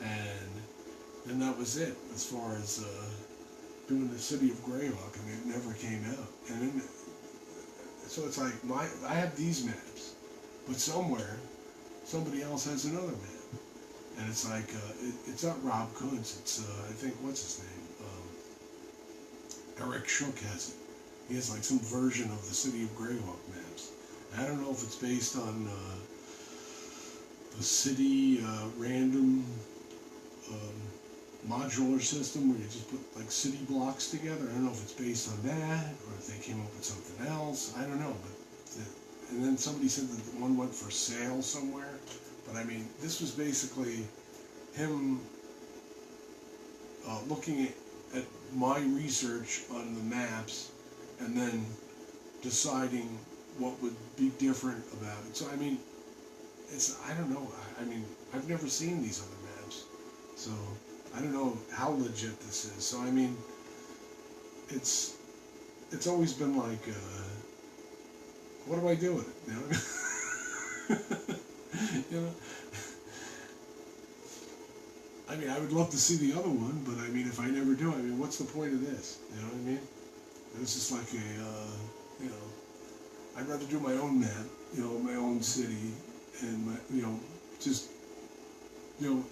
and then that was it as far as doing the City of Greyhawk. I mean, it never came out, and then, so it's like I have these maps, but somewhere somebody else has another map, and it's like it's not Rob Kuntz, it's I think what's his name. Eric Shook has it. He has like some version of the City of Greyhawk maps. I don't know if it's based on the city random modular system where you just put like city blocks together. I don't know if it's based on that or if they came up with something else. I don't know. But and then somebody said that one went for sale somewhere. But I mean, this was basically him looking at my research on the maps and then deciding what would be different about it. So I mean, I don't know. I mean, I've never seen these other maps, so I don't know how legit this is. So I mean, it's always been like, what do I do with it? You know? You know? I mean, I would love to see the other one, but I mean, if I never do, I mean, what's the point of this? You know what I mean? It was just like a, you know, I'd rather do my own map, you know, my own city, and my, you know, just, you know,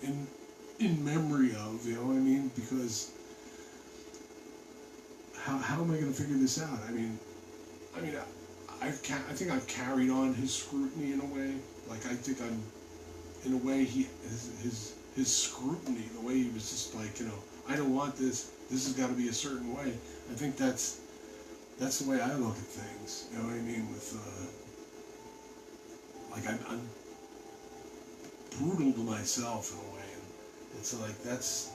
in memory of, you know what I mean? Because how am I going to figure this out? I mean, I think I've carried on his scrutiny in a way. Like I think I'm, in a way, his scrutiny, the way he was just like, you know, I don't want this. This has got to be a certain way. I think that's the way I look at things. You know what I mean? With like I'm brutal to myself in a way, and it's like that's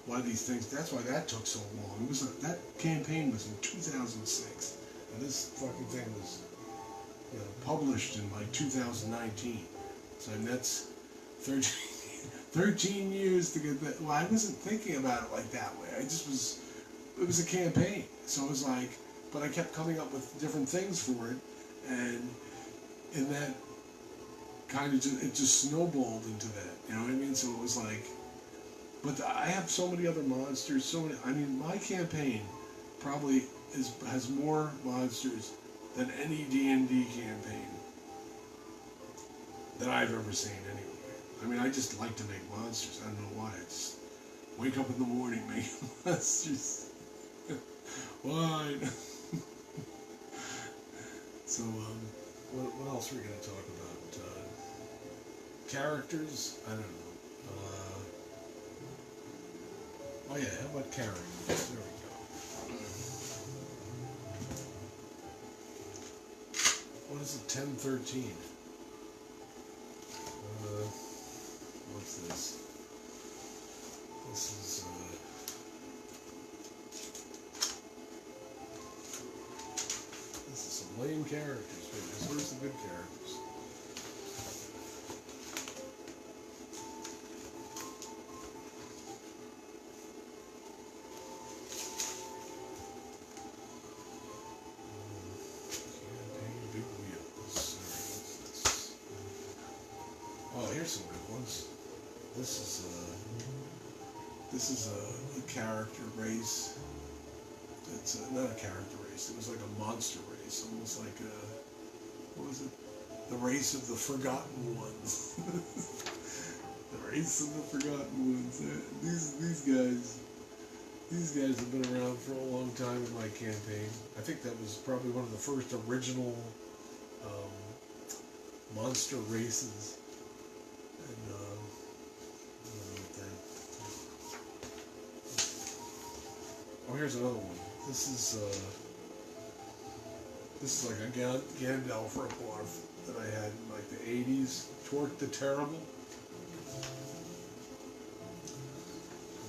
why these things. That's why that took so long. It was that campaign was in 2006, and this fucking thing was, you know, published in like 2019. So I mean, that's 13 years to get that. Well, I wasn't thinking about it like that way. It was a campaign. So it was like, but I kept coming up with different things for it, and in that kind of it just snowballed into that. You know what I mean? So it was like, but I have so many other monsters. So many. I mean, my campaign probably has more monsters than any D&D campaign that I've ever seen anyway. I mean, I just like to make monsters. I don't know why. I just wake up in the morning making monsters. Why? So, what else are we going to talk about? Characters? I don't know. Oh yeah, how about characters? There we go. What is it? 1013. What's this? This is some lame characters. Where's the good characters? Campaign big wheels. Oh, here's some good ones. This is a character race. It's not a character race. It was like a monster race, almost like what was it? The race of the forgotten ones. The race of the forgotten ones. These guys have been around for a long time in my campaign. I think that was probably one of the first original monster races. And here's another one. This is like a Gandalf ripoff that I had in like the 80s. Torque the Terrible.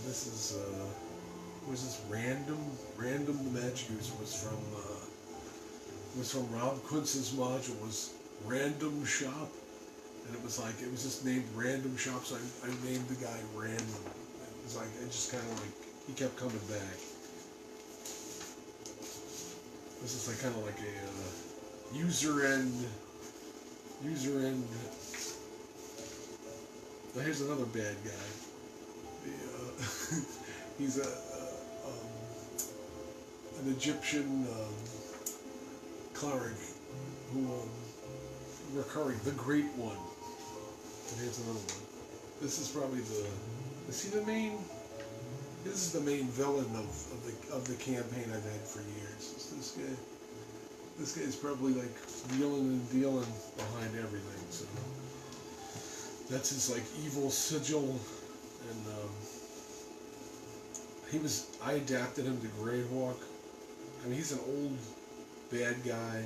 This is was this Random the Magic Use was from Rob Kuntz's module, was Random Shop, and it was just named Random Shop, so I named the guy Random. It was like, it just kind of like, he kept coming back. This is like kind of like a user end. Now here's another bad guy. He's an Egyptian cleric who recurring, the Great One. And here's another one. This is probably this is the main villain of the campaign I've had for years. This guy. This guy is probably like wheeling and dealing behind everything. So that's his like evil sigil, and I adapted him to Greyhawk. I mean, he's an old bad guy,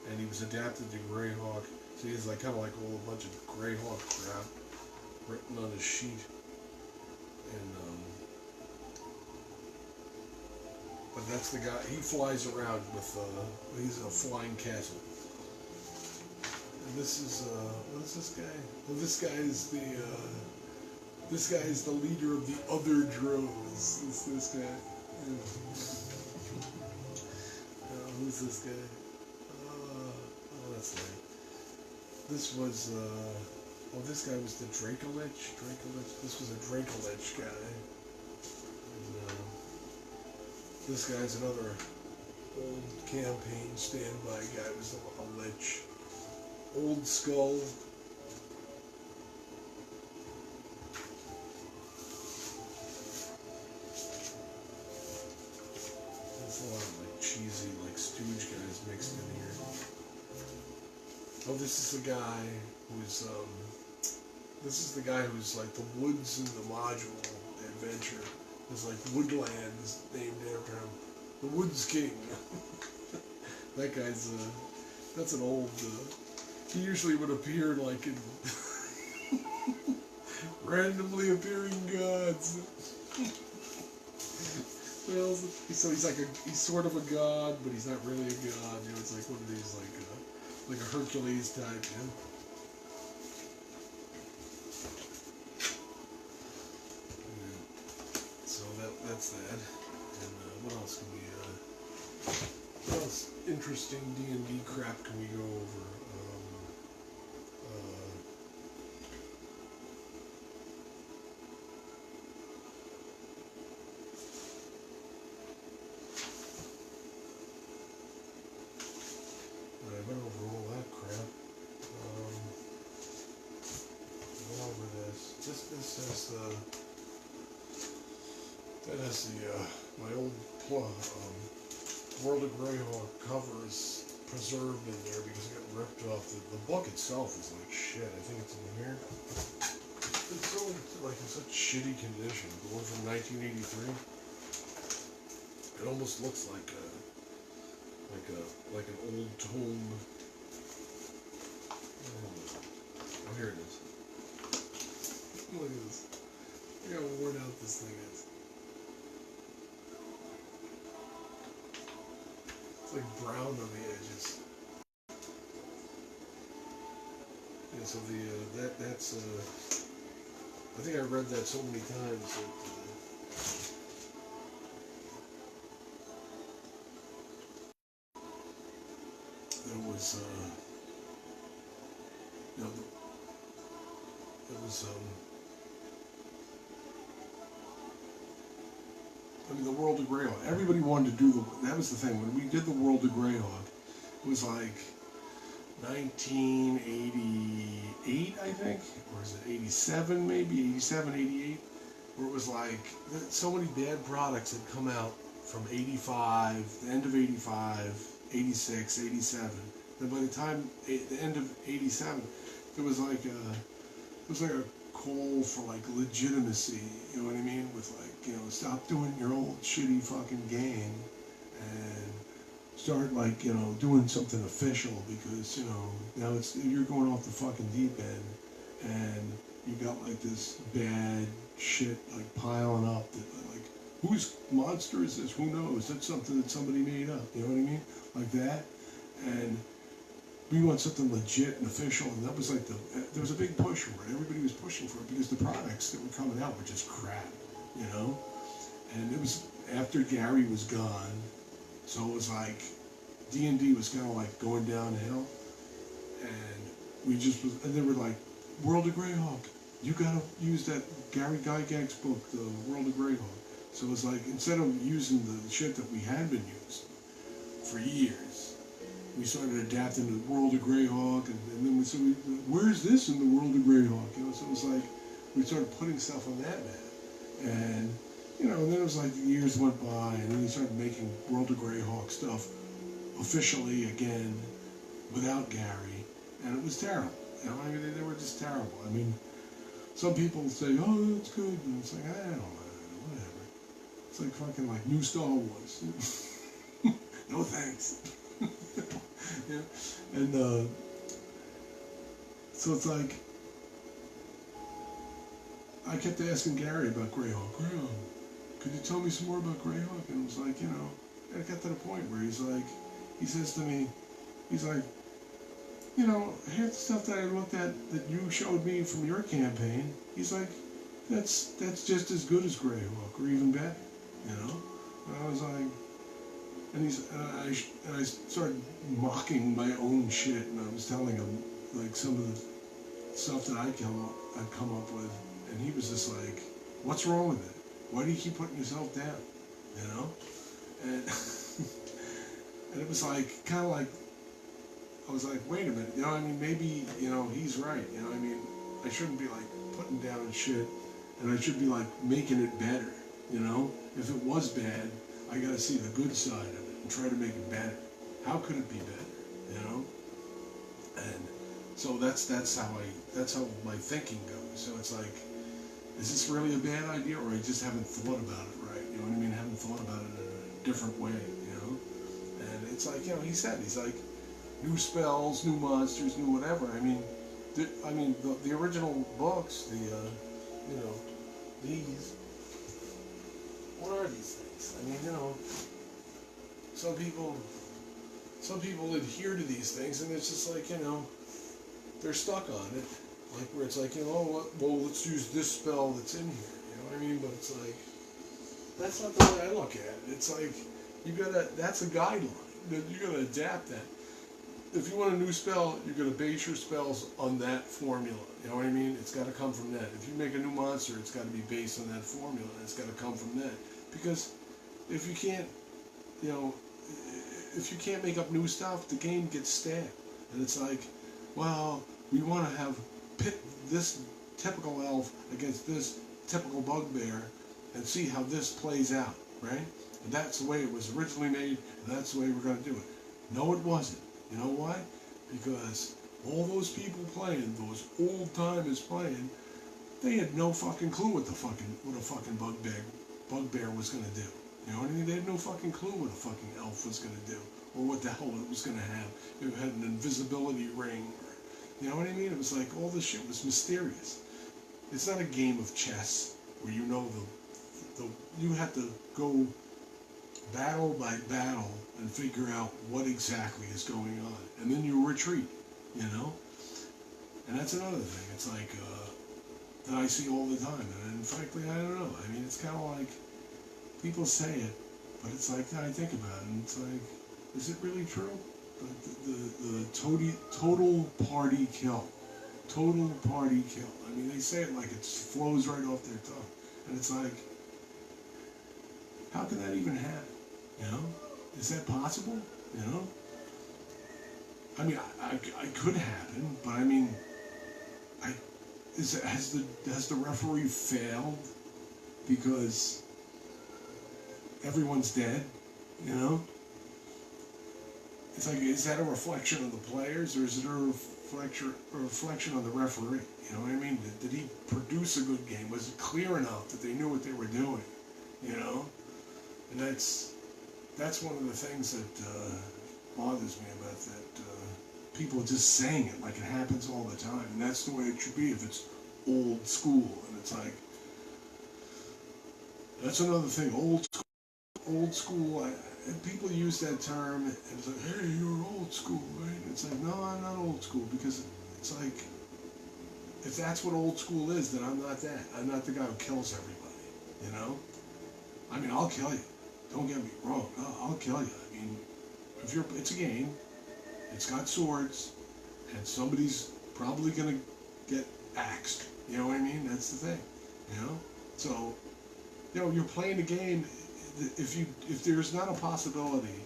and he was adapted to Greyhawk. So he has like kind of like a bunch of Greyhawk crap written on his sheet, and but that's the guy. He flies around with he's a flying castle. And this is what is this guy? Well, this guy is the leader of the other drones. This guy. Yeah. Who's this guy? Oh, that's right. This was this guy was the Dracolich. This was a Dracolich guy. This guy's another old campaign standby guy. It was a lich. Old Skull. There's a lot of like cheesy, like stooge guys mixed in here. Oh, this is the guy who's like the woods in the module adventure. There's like Woodland is named after him. The Woods King. That guy's, that's an old, he usually would appear like in randomly appearing gods. Well, so he's sort of a god, but he's not really a god. You know, it's like one of these, like a Hercules type, yeah. That's that. And what else can we? What else interesting D&D crap can we go over? I went over all that crap. Went over this. This has the. That has my old World of Greyhawk cover is preserved in there because it got ripped off. The book itself is like shit. I think it's in here. It's so like in such shitty condition. The one from 1983. It almost looks like an old tome. Oh, here it is. Look at this. Look how worn out this thing is. Like brown on the edges. Yeah, so that's I think I read that so many times that it was I mean, the World of Greyhawk. Everybody wanted to do that was the thing. When we did the World of Greyhawk, it was like 1988, I think, or is it 87 maybe, 87, 88, where it was like, so many bad products had come out from 85, the end of 85, 86, 87. Then by the time, the end of 87, it was like a call for like legitimacy, you know what I mean? With like, you know, stop doing your old shitty fucking game and start like, you know, doing something official, because, you know, now you're going off the fucking deep end and you got like this bad shit like piling up that like, whose monster is this? Who knows? That's something that somebody made up, you know what I mean? Like that. And we want something legit and official, and that was like there was a big push for it. Everybody was pushing for it because the products that were coming out were just crap, you know? And it was after Gary was gone, so it was like D&D was kind of like going downhill, and and they were like, World of Greyhawk, you gotta use that Gary Gygax book, The World of Greyhawk. So it was like, instead of using the shit that we had been using for years, we started adapting to the World of Greyhawk, and then we said, where's this in the World of Greyhawk? You know, so it was like, we started putting stuff on that map. And, you know, and then it was like years went by, and then we started making World of Greyhawk stuff officially again, without Gary, and it was terrible. You know, I mean, they were just terrible. I mean, some people say, oh, that's good, and it's like, I don't know, whatever. It's like fucking like new Star Wars. No thanks. Yeah. And so it's like, I kept asking Gary about Greyhawk. Greyhawk, could you tell me some more about Greyhawk? And it was like, you know, it got to the point where he says to me, he's like, you know, half the stuff that I looked at that you showed me from your campaign, he's like, that's just as good as Greyhawk, or even better, you know? And I was like, and I started mocking my own shit, and I was telling him like some of the stuff that I'd come up with, and he was just like, "What's wrong with it? Why do you keep putting yourself down?" You know, and and it was like kind of like I was like, "Wait a minute, you know? I mean, maybe you know he's right. You know, I mean, I shouldn't be like putting down shit, and I should be like making it better. You know, if it was bad, I got to see the good side of it and try to make it better. How could it be better? You know?" And so that's how my thinking goes. So it's like, is this really a bad idea, or I just haven't thought about it right? You know what I mean? I haven't thought about it in a different way. You know? And it's like, you know, he's like, new spells, new monsters, new whatever. I mean, the original books, you know, these. What are these things? I mean, you know, some people adhere to these things, and it's just like, you know, they're stuck on it. Like where it's like, you know, well, let's use this spell that's in here. You know what I mean? But it's like, that's not the way I look at it. It's like, that's a guideline. You gotta adapt that. If you want a new spell, you're gonna base your spells on that formula. You know what I mean? It's gotta come from that. If you make a new monster, it's gotta be based on that formula. It's gotta come from that. Because if you can't, you know, if you can't make up new stuff, the game gets stale. And it's like, well, we want to pit this typical elf against this typical bugbear and see how this plays out, right? And that's the way it was originally made, and that's the way we're going to do it. No, it wasn't. You know why? Because all those people playing, those old timers playing, they had no fucking clue what a fucking bugbear was going to do. You know what I mean? They had no fucking clue what a fucking elf was going to do, or what the hell it was going to have. It had an invisibility ring, or, you know what I mean? It was like, all this shit was mysterious. It's not a game of chess where you know you have to go battle by battle and figure out what exactly is going on, and then you retreat, you know? And that's another thing. It's like, that I see all the time, and frankly, I don't know. I mean, it's kind of like, people say it, but it's like, I think about it, and it's like, is it really true? The total party kill. Total party kill. I mean, they say it like it flows right off their tongue. And it's like, how can that even happen? You know? Is that possible? You know? I mean, I could happen, but I mean, has the referee failed because everyone's dead? You know? It's like, is that a reflection of the players, or is it a reflection on the referee? You know what I mean? Did he produce produce a good game? Was it clear enough that they knew what they were doing? You know? And that's one of the things that bothers me about that. People just saying it like it happens all the time, and that's the way it should be if it's old school. And it's like, that's another thing, old school. And people use that term, and it's like, hey, you're old school, right? And it's like, no, I'm not old school, because it's like, if that's what old school is, then I'm not that. I'm not the guy who kills everybody, you know? I mean, I'll kill you. Don't get me wrong. I'll kill you. I mean, it's a game. It's got swords, and somebody's probably gonna get axed. You know what I mean? That's the thing. You know. So, you know, you're playing a game. If there's not a possibility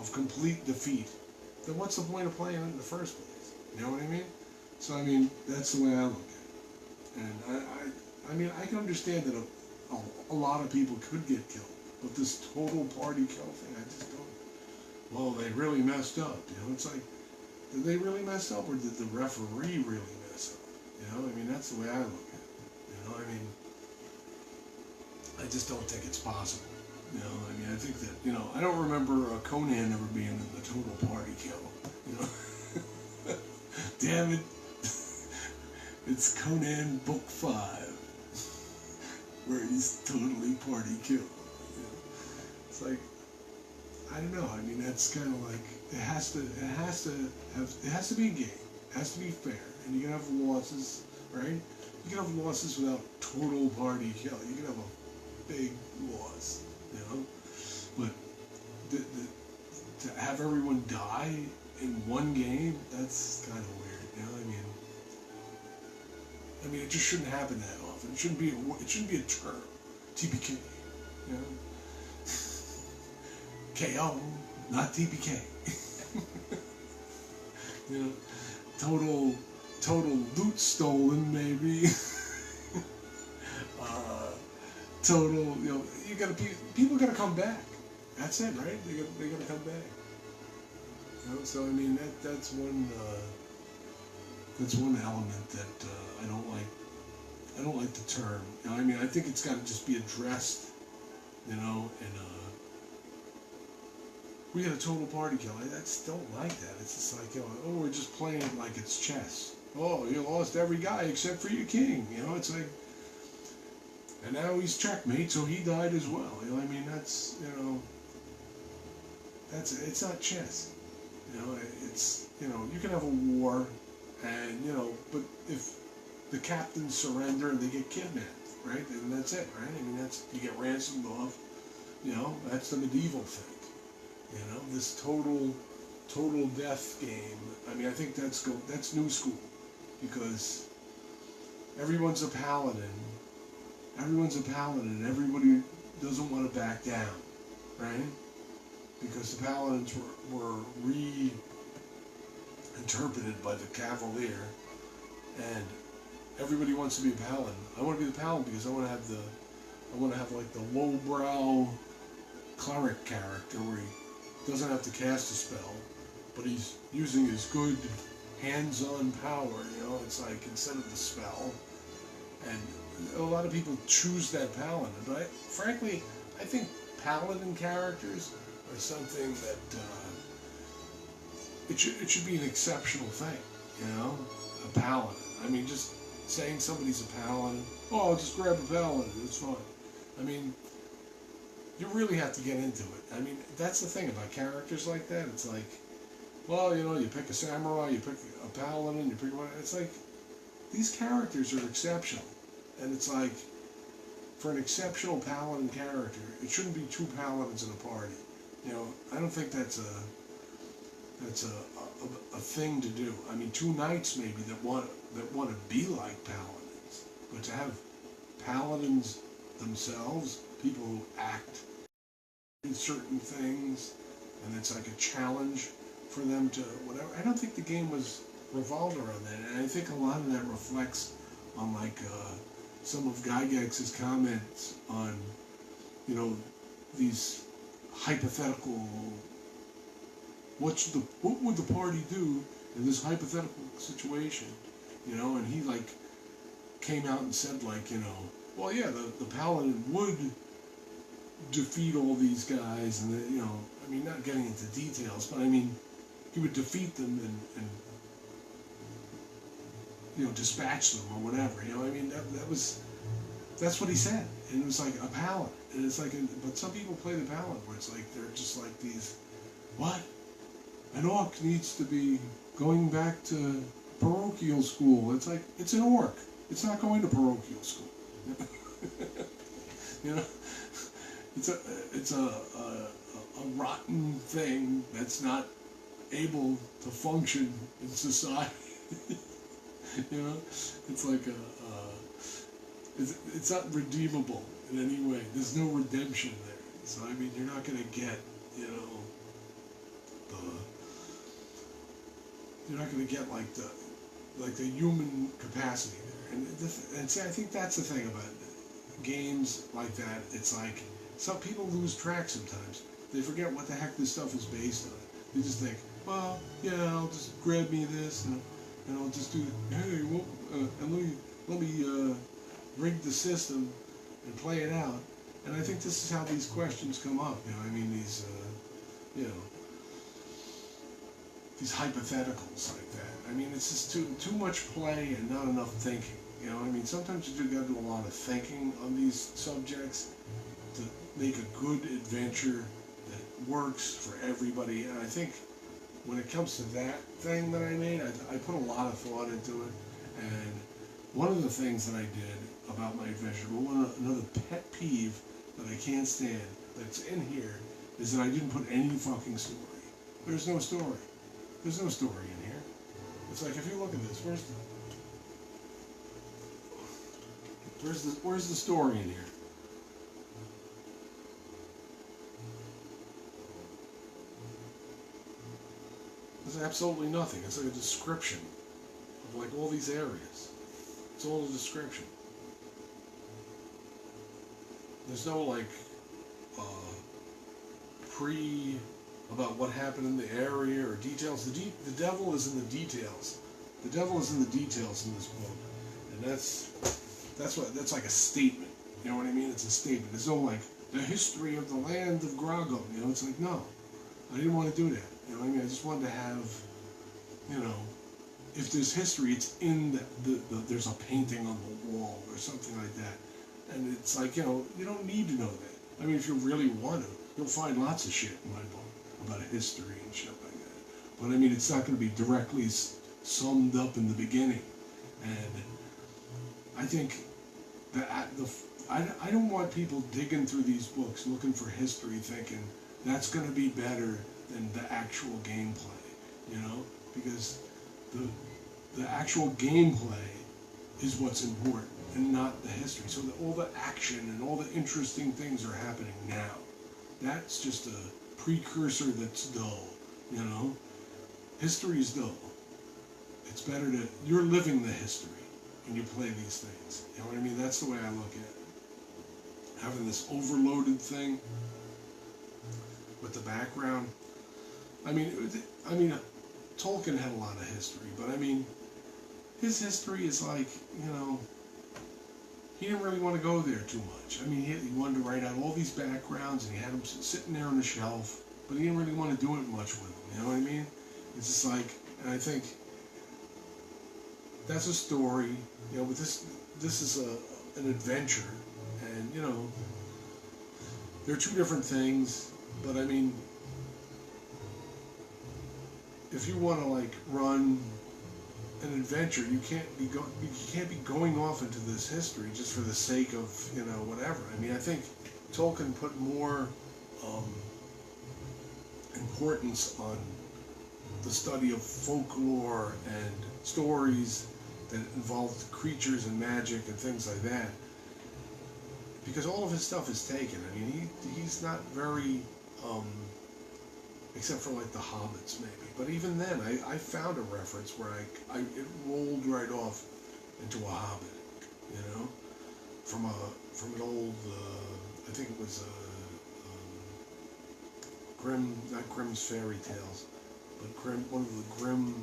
of complete defeat, then what's the point of playing it in the first place? You know what I mean? So I mean, that's the way I look at it. And I mean, I can understand that a lot of people could get killed, but this total party kill thing, I just don't. Well, they really messed up. You know, it's like, did they really mess up, or did the referee really mess up? You know, I mean, that's the way I look at it. You know, I mean, I just don't think it's possible. You know, I mean, I think that, you know, I don't remember Conan ever being in the total party kill. You know, damn it, it's Conan Book 5, where he's totally party killed. You know? It's like, I don't know. I mean, that's kind of like, it has to be a game. It has to be fair, and you can have losses, right? You can have losses without total party kill. You can have a big loss, you know. But to have everyone die in one game, that's kind of weird, you know. I mean, it just shouldn't happen that often. It shouldn't be a term. TPK, you know. KO, not TPK. You know, total loot stolen, maybe. Total, you know, people gotta come back. That's it, right? They gotta come back. You know, so I mean, that's one element that I don't like. I don't like the term. You know, I mean, I think it's got to just be addressed. You know, and we had a total party kill. I just don't like that. It's just like, you know, oh, we're just playing it like it's chess. Oh, you lost every guy except for your king. You know, it's like, and now he's checkmate, so he died as well. You know, I mean, that's, you know, it's not chess. You know, it's, you know, you can have a war, and, you know, but if the captains surrender and they get kidnapped, right, then that's it, right? I mean, that's, you get ransomed off. You know, that's the medieval thing. You know, this total death game. I mean, I think that's new school, because everyone's a paladin. Everyone's a paladin. Everybody doesn't want to back down, right? Because the paladins were reinterpreted by the cavalier, and everybody wants to be a paladin. I want to be the paladin because I want to have like the lowbrow cleric character where he doesn't have to cast a spell, but he's using his good hands-on power, you know. It's like, instead of the spell, and a lot of people choose that paladin, but frankly, I think paladin characters are something that, it should be an exceptional thing, you know, a paladin. I mean, just saying somebody's a paladin, oh, I'll just grab a paladin, it's fine. I mean, you really have to get into it. I mean, that's the thing about characters like that. It's like, well, you know, you pick a samurai, you pick a paladin, you pick one. It's like, these characters are exceptional. And it's like, for an exceptional paladin character, it shouldn't be two paladins in a party. You know, I don't think that's a thing to do. I mean, two knights maybe that want to be like paladins, but to have paladins themselves, people who act in certain things, and it's like a challenge for them to whatever. I don't think the game was revolved around that, and I think a lot of that reflects on like some of Gygax's comments on, you know, these hypothetical. What would the party do in this hypothetical situation? You know, and he like came out and said, like, you know, well, yeah, the paladin would defeat all these guys, and you know, I mean, not getting into details, but I mean, he would defeat them and you know, dispatch them or whatever. You know, I mean, that's what he said, and it was like a paladin, and it's like, but some people play the paladin where it's like they're just like these, what? An orc needs to be going back to parochial school. It's like, it's an orc. It's not going to parochial school. You know, it's a rotten thing that's not able to function in society. You know, it's like it's not redeemable in any way. There's no redemption there. So I mean, you're not gonna get, you know, you're not gonna get like the human capacity there. And see, I think that's the thing about games like that. It's like some people lose track sometimes. They forget what the heck this stuff is based on. They just think, well, yeah, I'll just grab me this and I'll just do, hey, well, and let me rig the system and play it out. And I think this is how these questions come up. You know, I mean, these, you know, these hypotheticals like that. I mean, it's just too much play and not enough thinking. You know, I mean, sometimes you do got to do a lot of thinking on these subjects to make a good adventure that works for everybody. And I think when it comes to that thing that I made, I put a lot of thought into it. And one of the things that I did about my adventure, another pet peeve that I can't stand that's in here, is that I didn't put any fucking story. There's no story. There's no story in here. It's like, if you look at this, where's the story in here? There's absolutely nothing. It's like a description of like all these areas. It's all a description. There's no like about what happened in the area or details. The devil is in the details. The devil is in the details in this book, and that's like a statement. You know what I mean? It's a statement. There's no like the history of the land of Grago. You know, it's like, no, I didn't want to do that. You know what I mean? I just wanted to have, you know, if there's history, it's in there's a painting on the wall or something like that. And it's like, you know, you don't need to know that. I mean, if you really want to, you'll find lots of shit in my book about history and shit like that. But I mean, it's not going to be directly summed up in the beginning. And I think that I don't want people digging through these books looking for history thinking that's going to be better than the actual gameplay, you know? Because the actual gameplay is what's important and not the history. So that all the action and all the interesting things are happening now. That's just a precursor that's dull, you know? History is dull. It's better to, you're living the history when you play these things. You know what I mean? That's the way I look at it. Having this overloaded thing with the background. I mean, Tolkien had a lot of history, but I mean, his history is like, you know, he didn't really want to go there too much. I mean, he wanted to write out all these backgrounds, and he had them sitting there on the shelf, but he didn't really want to do it much with them. You know what I mean? It's just like, and I think that's a story. You know, but this is an adventure, and you know, they're two different things. But I mean, if you want to like run an adventure, you can't be going off into this history just for the sake of, you know, whatever. I mean, I think Tolkien put more importance on the study of folklore and stories that involved creatures and magic and things like that, because all of his stuff is taken. I mean, he's not very except for like the Hobbits maybe. But even then, I found a reference where it rolled right off into a Hobbit, you know, from an old, I think it was Grimm, not Grimm's Fairy Tales, but one of the Grimm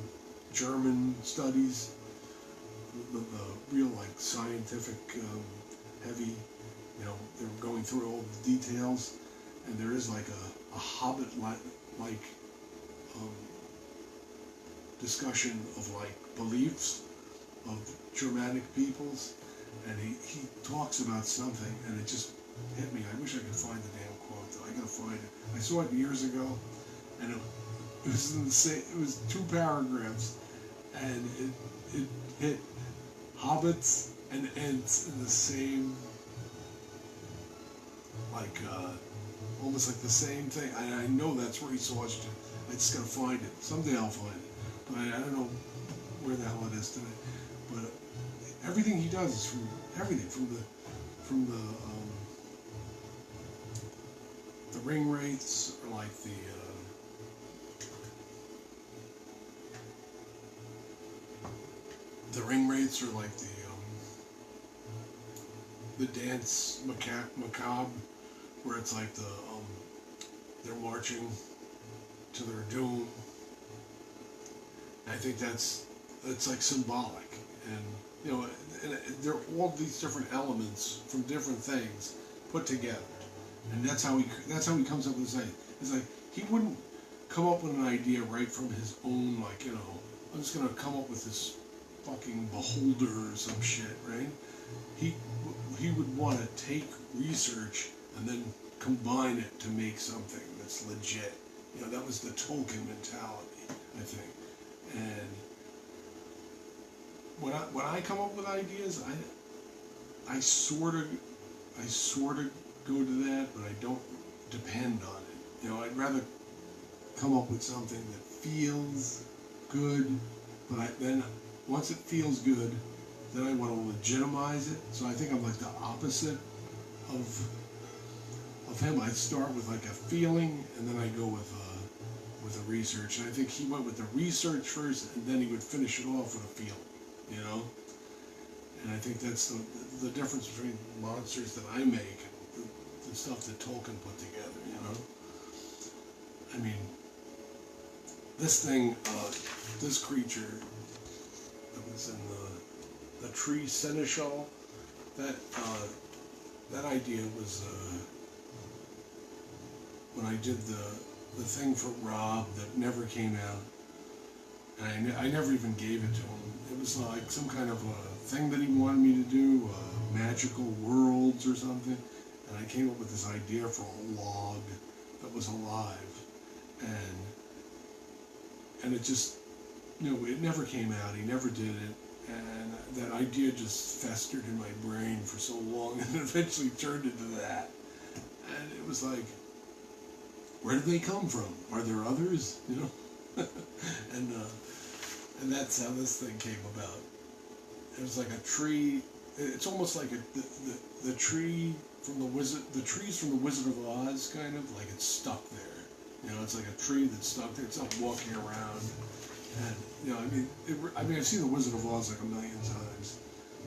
German studies. the real like scientific heavy, you know, they're going through all the details, and there is like a Hobbit like discussion of like beliefs of Germanic peoples, and he talks about something, and it just hit me. I wish I could find the damn quote though. I gotta find it. I saw it years ago, and it was in the same. It was 2 paragraphs, and it hit hobbits and ents in the same, like almost like the same thing. I know that's where he saw it. I just gotta find it. Someday I'll find it, but I don't know where the hell it is today. But everything he does is from everything from the ring rates, or like the ring rates, are like the dance macabre, where it's like they're marching to their doom. I think that's like symbolic, and you know, and there are all these different elements from different things put together, and that's how he comes up with this idea. It's like he wouldn't come up with an idea right from his own, like, you know, I'm just gonna come up with this fucking beholder or some shit, right? He would want to take research and then combine it to make something that's legit. You know, that was the Tolkien mentality, I think. And when I come up with ideas, I sort of go to that, but I don't depend on it. You know, I'd rather come up with something that feels good, but then once it feels good, then I want to legitimize it. So I think I'm like the opposite of him. I start with like a feeling, and then I go with the research. And I think he went with the research first, and then he would finish it off with a feeling, you know. And I think that's the difference between monsters that I make, the stuff that Tolkien put together, you know. I mean, this thing, this creature that was in the tree seneschal, that idea was when I did the thing for Rob that never came out, and I never even gave it to him. It was like some kind of a thing that he wanted me to do, magical worlds or something, and I came up with this idea for a log that was alive, and it just, you know, it never came out. He never did it. And that idea just festered in my brain for so long, and eventually turned into that. And it was like, where did they come from? Are there others? You know? and that's how this thing came about. It was like a tree. It's almost like the tree from the trees from the Wizard of Oz, kind of like it's stuck there. You know, it's like a tree that's stuck there. It's not walking around. And, you know, I mean, I've seen The Wizard of Oz like a million times.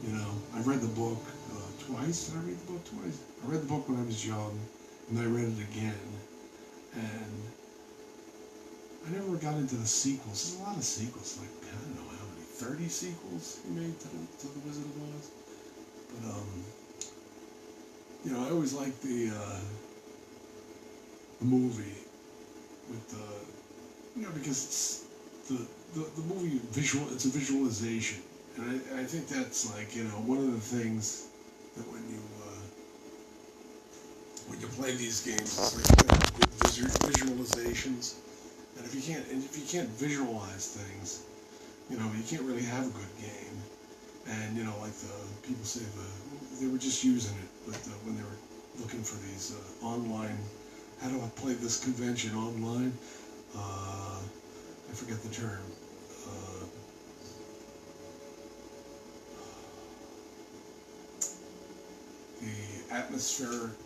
You know, I've read the book twice. Did I read the book twice? I read the book when I was young, and I read it again. And I never got into the sequels. There's a lot of sequels, like, I don't know how many, 30 sequels he made to the Wizard of Oz. But, you know, I always liked the movie with the, you know, because it's, the movie it's a visualization, and I think that's like, you know, one of the things that when you play these games, it's like good visualizations, and if you can't visualize things, you know, you can't really have a good game. And you know, like the people say they were just using it, but when they were looking for these online, how do I play this convention online? I forget the term. The atmospheric,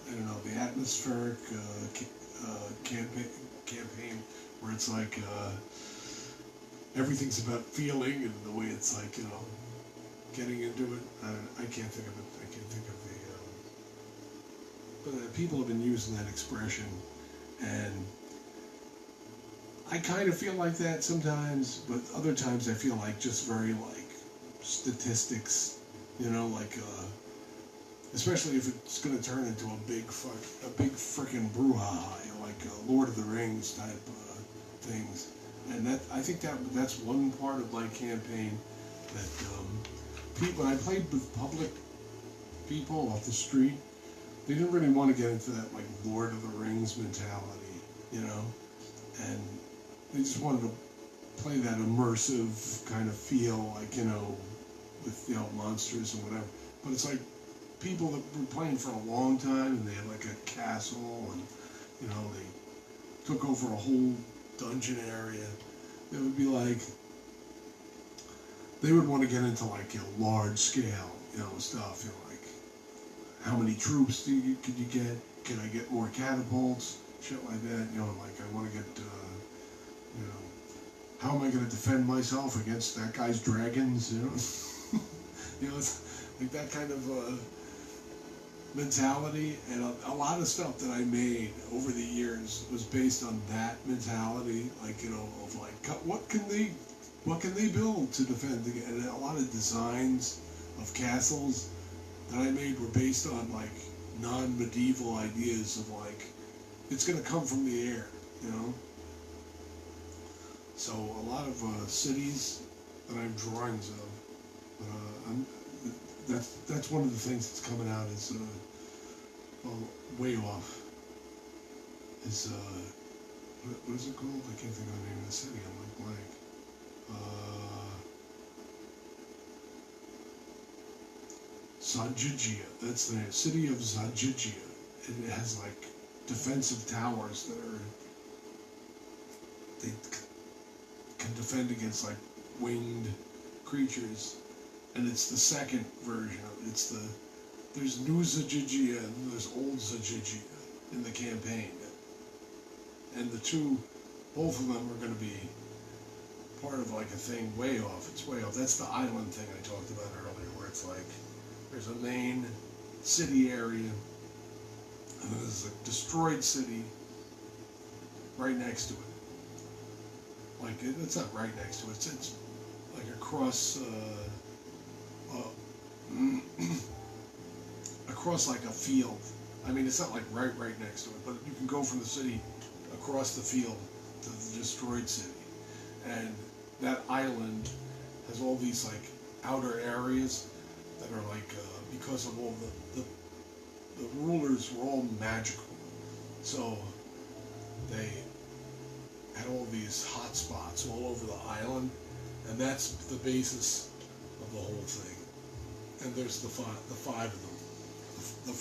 I don't know, the atmospheric campaign, where it's like everything's about feeling, and the way it's like, you know, getting into it. I can't think of it. I can't think of the. But people have been using that expression, and I kind of feel like that sometimes, but other times I feel like just very like statistics, you know, like especially if it's going to turn into a big frickin' brouhaha, like Lord of the Rings type things. And that I think that's one part of my campaign that when I played with public people off the street, they didn't really want to get into that like Lord of the Rings mentality, you know, and they just wanted to play that immersive kind of feel, like, you know, with, you know, monsters and whatever. But it's like people that were playing for a long time, and they had like a castle, and, you know, they took over a whole dungeon area. It would be like, they would want to get into like, you know, large scale, you know, stuff, you know, like, how many troops could you get? Can I get more catapults? Shit like that, you know, like, I want to get, you know, how am I going to defend myself against that guy's dragons, you know? You know, it's like that kind of mentality, and a lot of stuff that I made over the years was based on that mentality, like, you know, of like, what can they build to defend? And a lot of designs of castles that I made were based on like non-medieval ideas of like, it's going to come from the air, you know? So a lot of cities that I have drawings of, that's one of the things that's coming out is way off. Is what is it called? I can't think of the name of the city. I'm like blank. Zajijia. That's the name. City of Zajijia. It has like defensive towers that they can defend against like winged creatures, and it's the second version of it. There's new Zajijia and there's old Zajijia in the campaign, and both of them are going to be part of like a thing way off. It's way off. That's the island thing I talked about earlier, where it's like there's a main city area, and then there's a destroyed city right next to it. Like, it's not right next to it, it's like across, across like a field. I mean, it's not like right next to it, but you can go from the city across the field to the destroyed city. And that island has all these like outer areas that are like, because of all the rulers were all magical. So they had all these hot spots all over the island, and that's the basis of the whole thing. And there's the five of them, the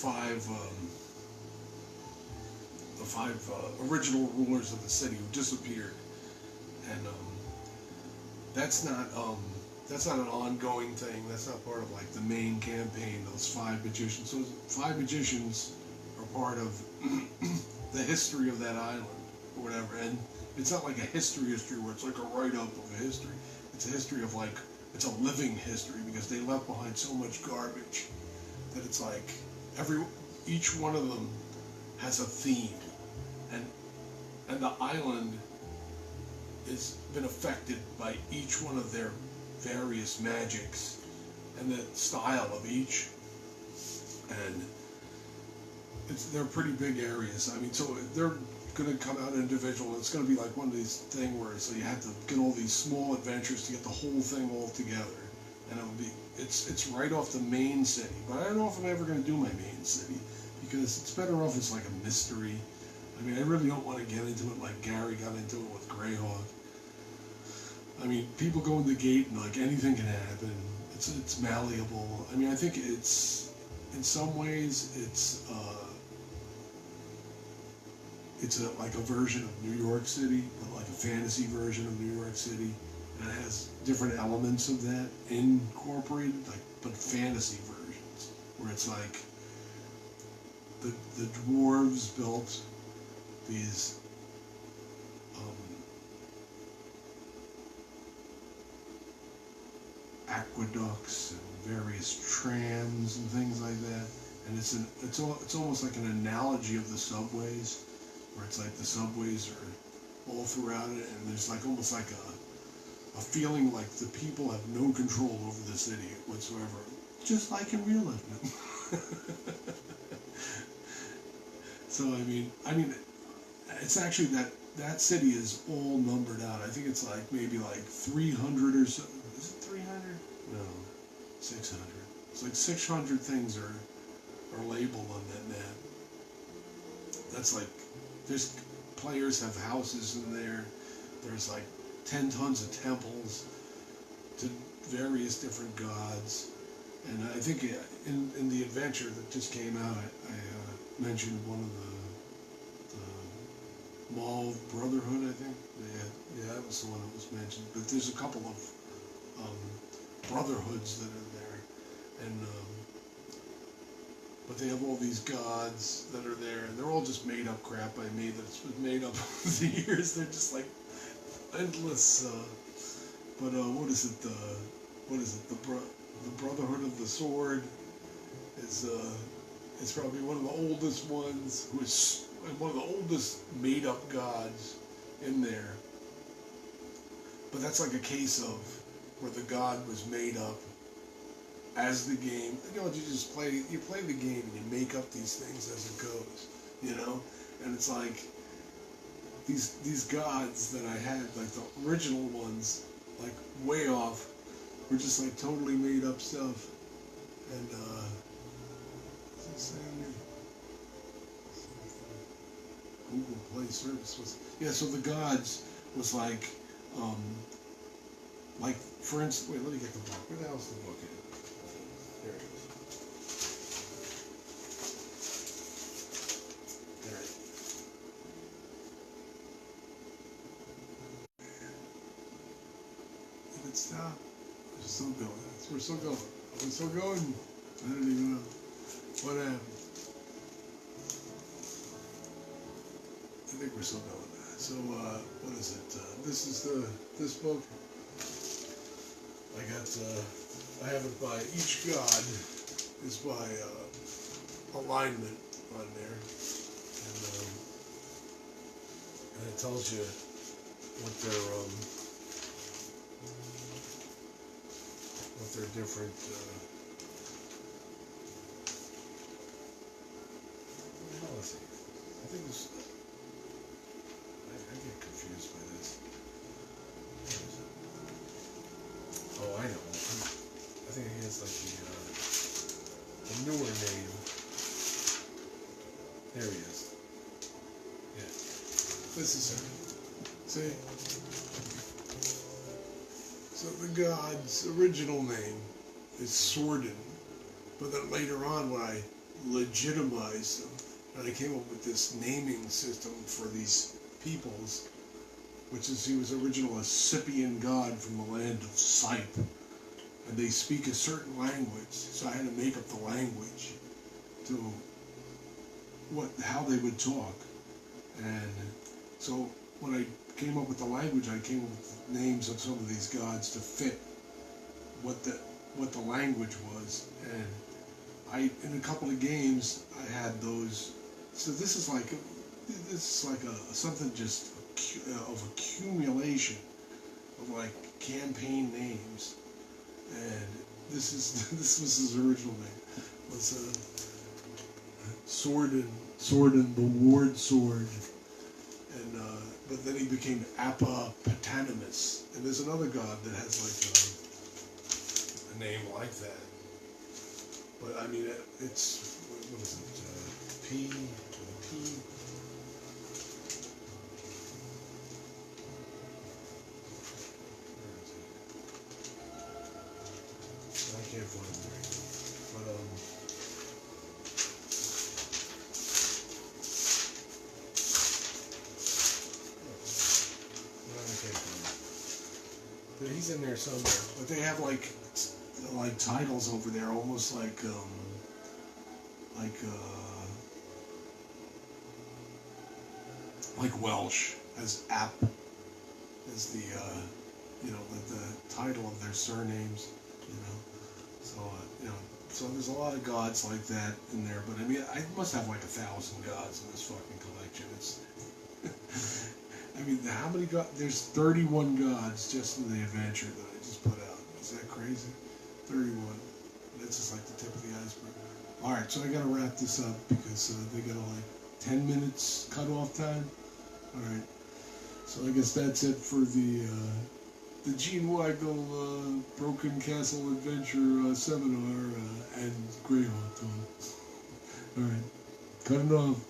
five original rulers of the city who disappeared, and that's not an ongoing thing. That's not part of like the main campaign. Those 5 magicians. So 5 magicians are part of the history of that island or whatever, and it's not like a history where it's like a write-up of a history. It's a history of like, it's a living history, because they left behind so much garbage that it's like each one of them has a theme, and the island has been affected by each one of their various magics and the style of each, and they're pretty big areas. I mean, so they're going to come out individual. It's going to be like one of these things where so you have to get all these small adventures to get the whole thing all together, and it's right off the main city. But I don't know if I'm ever going to do my main city, because it's better off as like a mystery. I mean, I really don't want to get into it like Gary got into it with Greyhawk. I mean, people go in the gate and like anything can happen. It's malleable. I mean, I think it's, in some ways, it's like a version of New York City, but like a fantasy version of New York City, and it has different elements of that incorporated, like, but fantasy versions, where it's like the dwarves built these aqueducts and various trams and things like that, and it's almost like an analogy of the subways, where it's like the subways are all throughout it, and there's like almost like a feeling like the people have no control over the city whatsoever, just like in real life. So I mean, it's actually that city is all numbered out. I think it's like maybe like 300 or so. Is it 300? No, 600. It's like 600 things are labeled on that map. That's like, there's players have houses in there. There's like 10 tons of temples to various different gods. And I think in the adventure that just came out, I mentioned one of the Mall Brotherhood, I think. Yeah, that was the one that was mentioned. But there's a couple of brotherhoods that are there, and but they have all these gods that are there, and they're all just made up crap by me that's been made up over the years. They're just like endless. But what is it? The Brotherhood of the Sword is it's probably one of the oldest ones, who is one of the oldest made up gods in there. But that's like a case of where the god was made up as the game. You know, you play the game and you make up these things as it goes, you know? And it's like these gods that I had, like the original ones, like way off, were just like totally made up stuff. And what's it saying here? Google Play Service was, yeah, so the gods was like for instance, wait, let me get the book. Where the hell's the book at? There it is. There it is. Did it stop? We're still going. We're still going. We're still going. I don't even know what happened. I think we're still going. So, what is it? This is this book. I have it by, each god is by alignment on there, and it tells you what their different what the hell is it? I think this. I get confused by this. What is it? Oh, I know. I think he has like the newer name. There he is. Yeah. This is him. See? So the god's original name is Sordin. But then later on, when I legitimized him, and I came up with this naming system for these peoples, which is, he was originally a Scythian god from the land of Scythe, and they speak a certain language, so I had to make up the language to how they would talk. And so when I came up with the language, I came up with names of some of these gods to fit what the language was. And in a couple of games I had those. So this is like something just of accumulation of like campaign names, and this was his original name, was Sordin the Ward Sword, and but then he became Apopatanimus, and there's another god that has like a name like that, but I mean it's, what is it, P with a P. I can't find it right now, but no, I can't find it. But he's in there somewhere. But they have like titles over there, almost like Welsh as App is the the title of their surnames, you know. So so there's a lot of gods like that in there. But I mean, I must have like 1,000 gods in this fucking collection. It's I mean, how many gods? There's 31 gods just in the adventure that I just put out. Is that crazy? 31. That's just like the tip of the iceberg. Alright, so I gotta wrap this up because they got like 10 minutes cutoff time. Alright. So I guess that's it for the Gene Weigel Broken Castle Adventure seminar and Greyhawk. Alright. Cut it off.